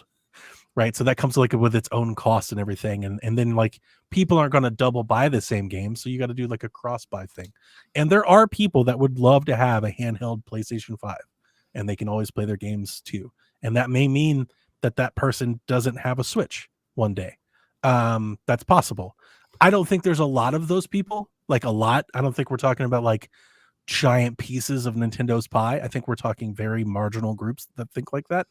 right? So that comes like with its own cost and everything. And then like people aren't going to double buy the same game. So you got to do like a cross buy thing. And there are people that would love to have a handheld PlayStation 5 and they can always play their games too. And that may mean that person doesn't have a Switch one day. That's possible. I don't think there's a lot of those people, like a lot. I don't think we're talking about like giant pieces of Nintendo's pie. I think we're talking very marginal groups that think like that.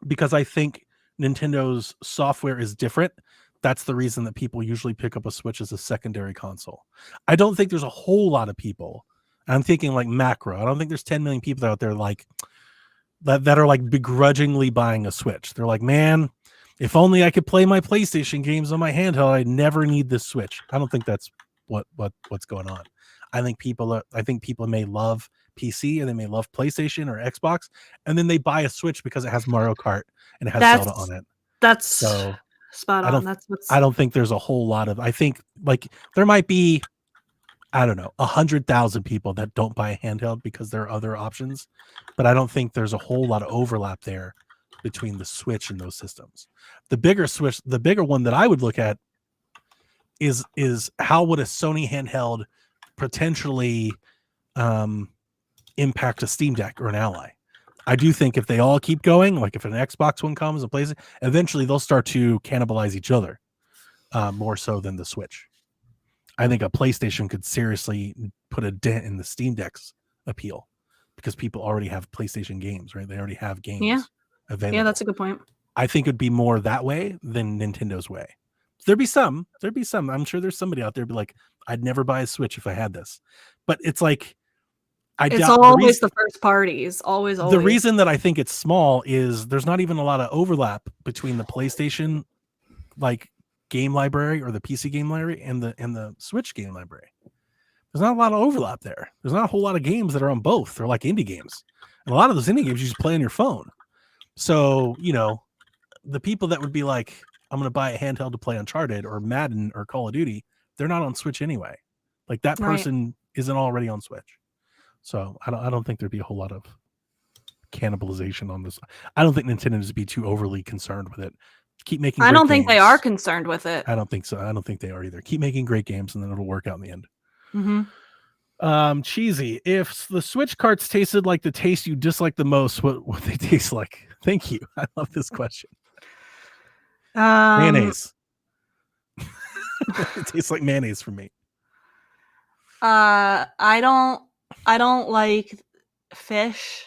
Because I think Nintendo's software is different. That's the reason that people usually pick up a Switch as a secondary console. I don't think there's a whole lot of people. I'm thinking like macro. I don't think there's 10 million people out there like that are like begrudgingly buying a Switch. They're like, man, if only I could play my PlayStation games on my handheld, I'd never need this Switch. I don't think that's what's going on. I think people may love PC and they may love PlayStation or Xbox, and then they buy a Switch because it has Mario Kart and it has Zelda on it. That's so spot on. I don't think there's a whole lot of. I think like there might be, I don't know, 100,000 people that don't buy a handheld because there are other options, but I don't think there's a whole lot of overlap there between the Switch and those systems. The bigger one that I would look at is how would a Sony handheld potentially impact a Steam Deck or an Ally. I do think if they all keep going, like if an Xbox one comes and plays it, eventually they'll start to cannibalize each other more so than the Switch. I think a PlayStation could seriously put a dent in the Steam Deck's appeal because people already have PlayStation games, right? They already have games available. Yeah, that's a good point. I think it'd be more that way than Nintendo's way. There'd be some. I'm sure there's somebody out there be like, I'd never buy a Switch if I had this. But it's like, it's always the first parties. Always. The reason that I think it's small is there's not even a lot of overlap between the PlayStation like game library or the PC game library and the Switch game library. There's not a lot of overlap there. There's not a whole lot of games that are on both. They're like indie games. And a lot of those indie games you just play on your phone. So, you know, the people that would be like, I'm going to buy a handheld to play Uncharted or Madden or Call of Duty, they're not on Switch anyway. Like that person isn't already on Switch. So I don't think there'd be a whole lot of cannibalization on this. I don't think Nintendo would be too overly concerned with it. Keep making I don't think games. they are concerned with it. I don't think so. I don't think they are either. Keep making great games and then it'll work out in the end. Mm-hmm. Cheesy. If the Switch carts tasted like the taste you dislike the most, what they taste like? Thank you. I love this question. Mayonnaise. It tastes like mayonnaise for me. I don't like fish,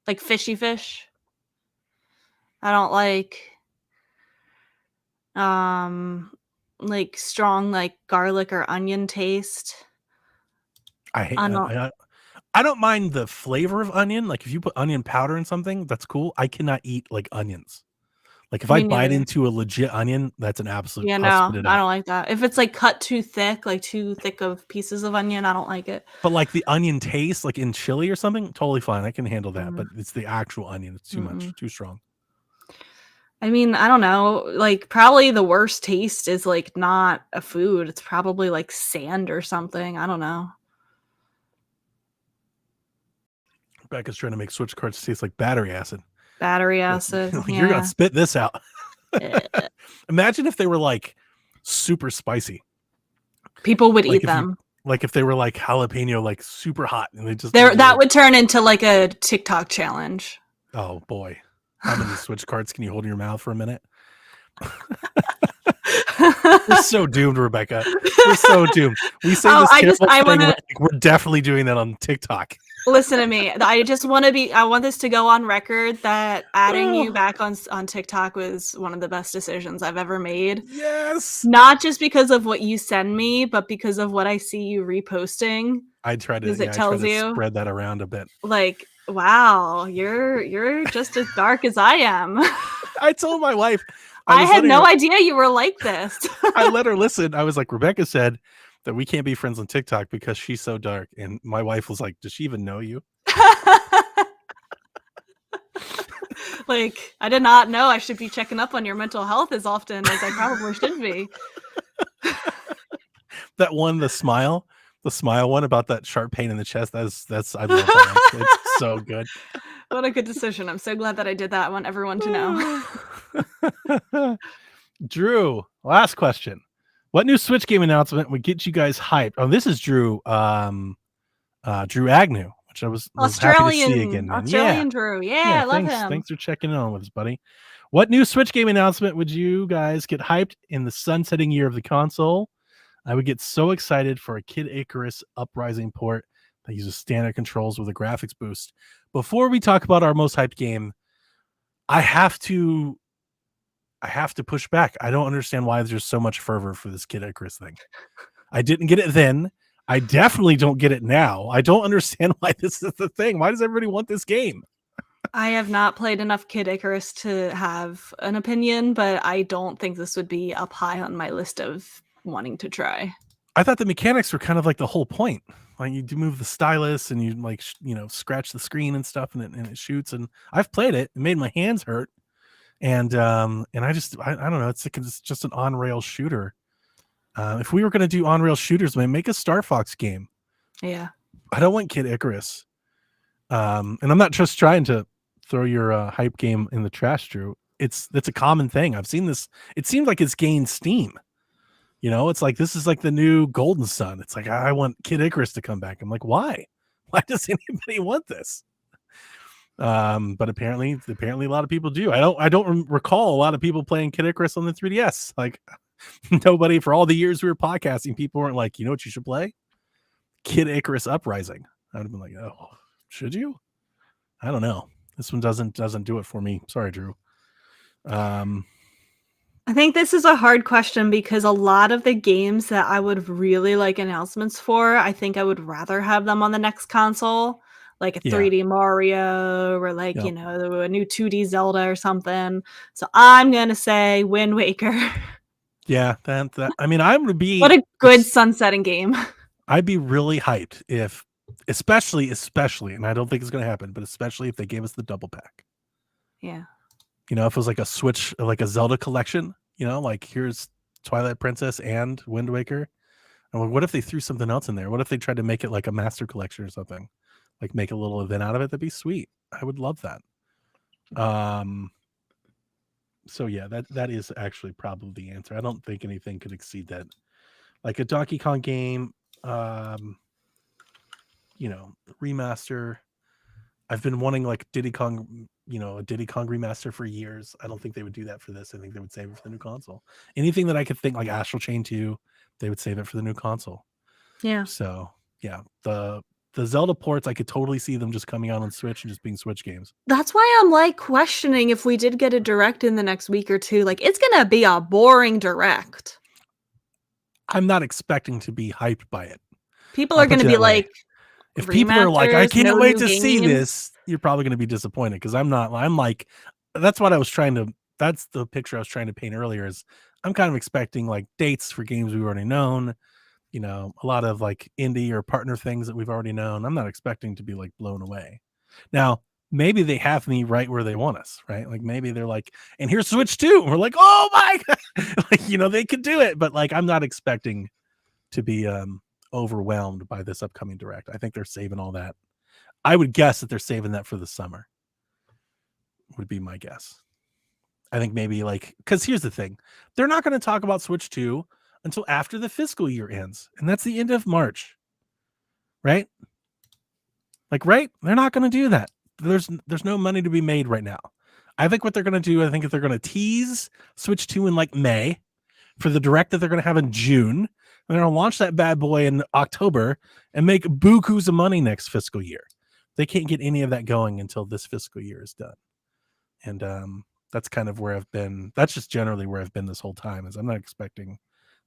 like fishy fish. I don't like strong like garlic or onion taste. I don't mind the flavor of onion. Like if you put onion powder in something, that's cool. I cannot eat like onions. Like if I bite into a legit onion, that's an absolute. Yeah, no, I don't like that. If it's like cut too thick, like too thick of pieces of onion, I don't like it. But like the onion taste, like in chili or something, totally fine. I can handle that. But it's the actual onion. It's too much, too strong. I mean, I don't know. Like, probably the worst taste is like not a food. It's probably like sand or something. I don't know. Rebecca's trying to make Switch cards taste like battery acid. Battery acid. You're gonna Yeah. spit this out. Eh, Imagine if they were like super spicy. People would Like eat if you them. like if they were like jalapeno, like super hot, and they just There, made you, that like, would turn into like a TikTok challenge. oh boy. How many Switch cards can you hold in your mouth for a minute? We're so doomed, Rebecca. We're so doomed. We say Oh, this I just- terrible I thing, wanna- we're definitely doing that on TikTok. Listen to me. I just want to be. I want this to go on record that adding you back on TikTok was one of the best decisions I've ever made. Yes. Not just because of what you send me, but because of what I see you reposting. I try to, Because it I try tells to you, spread that around a bit. like, wow, you're just as dark as I am. I told my wife. I was had letting no her- idea you were like this. I let her listen. I was like, Rebecca said that we can't be friends on TikTok because she's so dark. And my wife was like, does she even know you? Like, I did not know I should be checking up on your mental health as often as I probably should be. That one, the smile one about that sharp pain in the chest. That's I love that. It's so good. What a good decision. I'm so glad that I did that. I want everyone to know. Drew, last question. What new Switch game announcement would get you guys hyped? Oh, this is Drew Drew Agnew, which I was happy to see again, man. Australian Drew. Yeah, I love him. Thanks for checking in on with us, buddy. What new Switch game announcement would you guys get hyped in the sunsetting year of the console? I would get so excited for a Kid Icarus Uprising port that uses standard controls with a graphics boost. Before we talk about our most hyped game, I have to push back. I don't understand why there's so much fervor for this Kid Icarus thing. I didn't get it then. I definitely don't get it now. I don't understand why this is the thing. Why does everybody want this game? I have not played enough Kid Icarus to have an opinion, but I don't think this would be up high on my list of wanting to try. I thought the mechanics were kind of like the whole point. Like you do move the stylus and you like scratch the screen and stuff, and it shoots. And I've played it. It made my hands hurt. And I don't know. It's just an on-rail shooter. If we were going to do on-rail shooters, man, make a Star Fox game. Yeah. I don't want Kid Icarus. And I'm not just trying to throw your hype game in the trash, Drew. That's a common thing. I've seen this. It seems like it's gained steam. It's like this is like the new Golden Sun. It's like I want Kid Icarus to come back. I'm like, why? Why does anybody want this? But apparently a lot of people do. I don't recall a lot of people playing Kid Icarus on the 3DS. Like nobody, for all the years we were podcasting, people weren't like, you know what you should play? Kid Icarus Uprising. I would have been like, oh, should you? I don't know. This one doesn't do it for me. Sorry, Drew. I think this is a hard question because a lot of the games that I would really like announcements for, I think I would rather have them on the next console, like a 3D Mario or like, a new 2D Zelda or something. So I'm going to say Wind Waker. Yeah, that I mean, I would be What a good sunsetting game. I'd be really hyped if especially, and I don't think it's going to happen, but especially if they gave us the double pack. Yeah. If it was like a Switch, like a Zelda collection, like here's Twilight Princess and Wind Waker. And what if they threw something else in there? What if they tried to make it like a master collection or something? Like make a little event out of it? That'd be sweet. I would love that. So yeah, that is actually probably the answer. I don't think anything could exceed that. Like a Donkey Kong game, remaster. I've been wanting like Diddy Kong, a Diddy Kong remaster for years. I don't think they would do that for this. I think they would save it for the new console. Anything that I could think like Astral Chain 2, they would save it for the new console. Yeah. So yeah, the Zelda ports, I could totally see them just coming out on Switch and just being Switch games. That's why I'm like questioning if we did get a direct in the next week or two. Like it's gonna be a boring direct. I'm not expecting to be hyped by it. People are gonna be like, if people are like, I can't wait to see games. this, you're probably going to be disappointed because I'm like, that's what I was trying to, that's the picture I was trying to paint earlier is I'm kind of expecting like dates for games we've already known, a lot of like indie or partner things that we've already known. I'm not expecting to be like blown away. Now, maybe they have me right where they want us, right? Like maybe they're like, and here's Switch 2. And we're like, oh my God. Like, you know, they could do it, but like I'm not expecting to be overwhelmed by this upcoming direct. I think they're saving all that. I would guess that they're saving that for the summer. Would be my guess. I think maybe like, because here's the thing, they're not going to talk about Switch 2 until after the fiscal year ends, and that's the end of March, right? Like, right? They're not going to do that. There's no money to be made right now. I think what they're going to do, I think if they're going to tease Switch 2 in like May for the direct that they're going to have in June, they're going to launch that bad boy in October and make bukus of money next fiscal year. They can't get any of that going until this fiscal year is done. And that's kind of where I've been. That's just generally where I've been this whole time, is I'm not expecting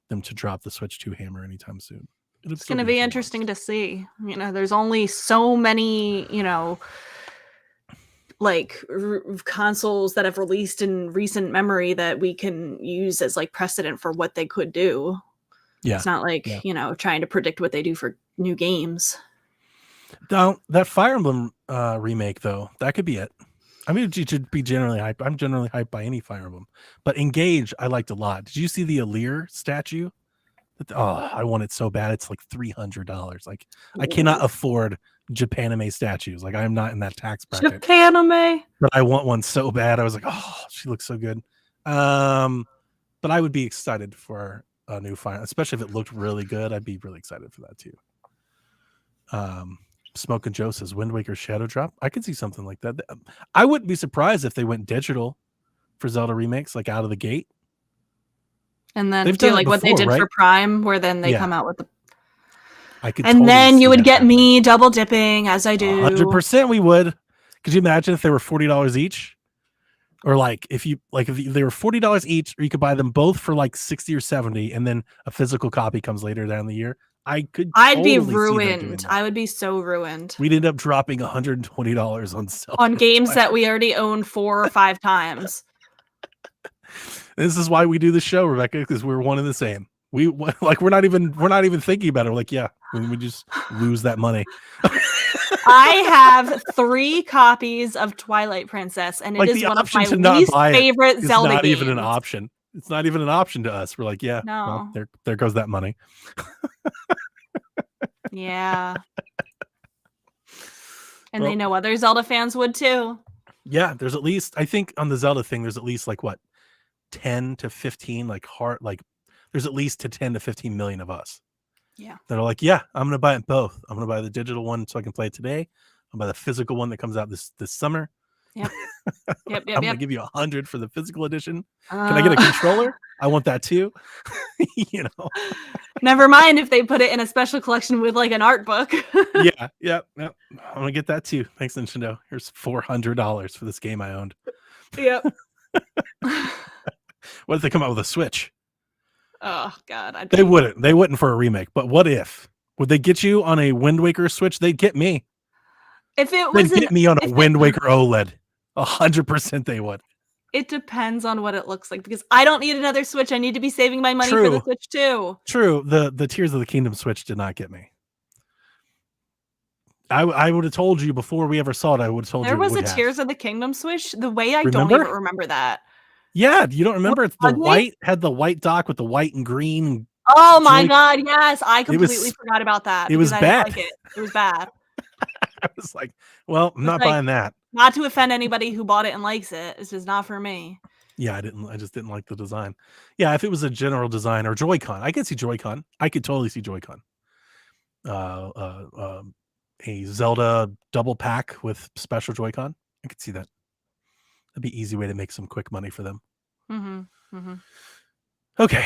them to drop the Switch 2 hammer anytime soon. It's going to be interesting to see. You know, there's only so many, you know, like consoles that have released in recent memory that we can use as like precedent for what they could do. Yeah. It's not like, you know, trying to predict what they do for new games. Now, that Fire Emblem remake, though, that could be it. I mean, you should be generally hyped. I'm generally hyped by any Fire Emblem, but Engage I liked a lot. Did you see the Alear statue? I want it so bad. It's like $300. Like, I cannot afford Japanime statues. Like, I'm not in that tax bracket. Japanime, but I want one so bad. I was like, oh, she looks so good. But I would be excited for a new Fire, especially if it looked really good. I'd be really excited for that too. Smoke and Joe says Wind Waker Shadow Drop. I could see something like that. I wouldn't be surprised if they went digital for Zelda remakes, like out of the gate. And then do like what they did for Prime, where then they come out with the. I could. And totally then you would get me double dipping as I do. 100% we would. Could you imagine if they were $40 each? Or like if they were $40 each, or you could buy them both for like 60 or 70, and then a physical copy comes later down the year. I'd be ruined. I would be so ruined. We'd end up dropping $120 on games that we already own 4 or 5 times. This is why we do the show, Rebecca, because we're one and the same. We're not even thinking about it. We're like, yeah, we just lose that money. I have 3 copies of Twilight Princess, and it is one of my least favorite Zelda games. It's not even an option. It's not even an option to us. We're like, yeah, no. Well, there goes that money. Yeah. And they know other Zelda fans would too. Yeah, there's at least, I think on the Zelda thing, there's at least like what, 10 to 15, there's at least 10 to 15 million of us. Yeah. That are like, yeah, I'm gonna buy it both. I'm gonna buy the digital one so I can play it today. I'll buy the physical one that comes out this summer. Yep. I'm gonna give you 100 for the physical edition. Can I get a controller? I want that too. You know. Never mind if they put it in a special collection with like an art book. Yeah. I'm gonna get that too. Thanks, Nintendo. Here's $400 for this game I owned. Yep. What if they come out with a Switch? Oh God, they wouldn't for a remake. But what if? Would they get you on a Wind Waker Switch? They'd get me. If it was, they'd get me on a Wind Waker OLED. 100% they would. It depends on what it looks like, because I don't need another Switch. I need to be saving my money for the Switch too. True. The Tears of the Kingdom Switch did not get me. I would have told you before we ever saw it. I would have told there you was a Tears of the Kingdom Switch. The way I don't even remember that. Yeah, you don't remember? It's the white, had the white dock with the white and green. Oh my God, yes. I completely forgot about that. It was bad. It was bad. I was like, well, I'm not buying that. Not to offend anybody who bought it and likes it. It's just not for me. Yeah, I just didn't like the design. Yeah, if it was a general design or Joy-Con, I could see Joy-Con. I could totally see Joy-Con. A Zelda double pack with special Joy-Con. I could see that. That'd be an easy way to make some quick money for them. Mm-hmm. Mm-hmm. Okay,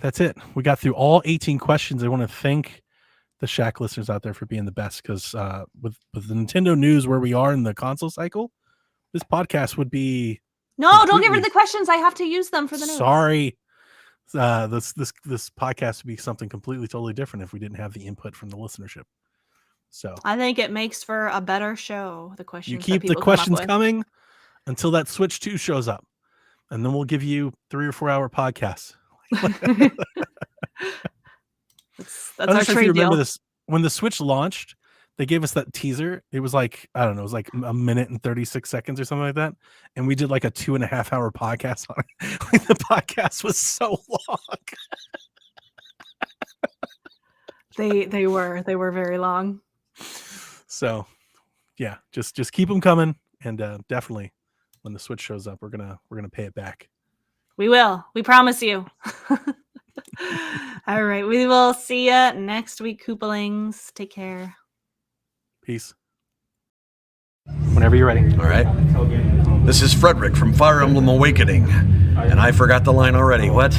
that's it. We got through all 18 questions. I want to thank the Shack listeners out there for being the best, because with the Nintendo news where we are in the console cycle, this podcast would be don't get rid of the questions. I have to use them for the news. Sorry. This podcast would be something completely totally different if we didn't have the input from the listenership. So I think it makes for a better show. The questions you keep the questions coming until that Switch 2 shows up, and then we'll give you 3 or 4 hour podcasts. That's our trade deal. This when the Switch launched, they gave us that teaser. It was like, I don't know, it was like a minute and 36 seconds or something like that. And we did like a 2.5 hour podcast on it. Like the podcast was so long. They were very long. So yeah, just keep them coming. And definitely when the Switch shows up, we're gonna pay it back. We will. We promise you. All right. We will see you next week, Koopalings. Take care. Peace. Whenever you're ready. All right. This is Frederick from Fire Emblem Awakening. And I forgot the line already. What?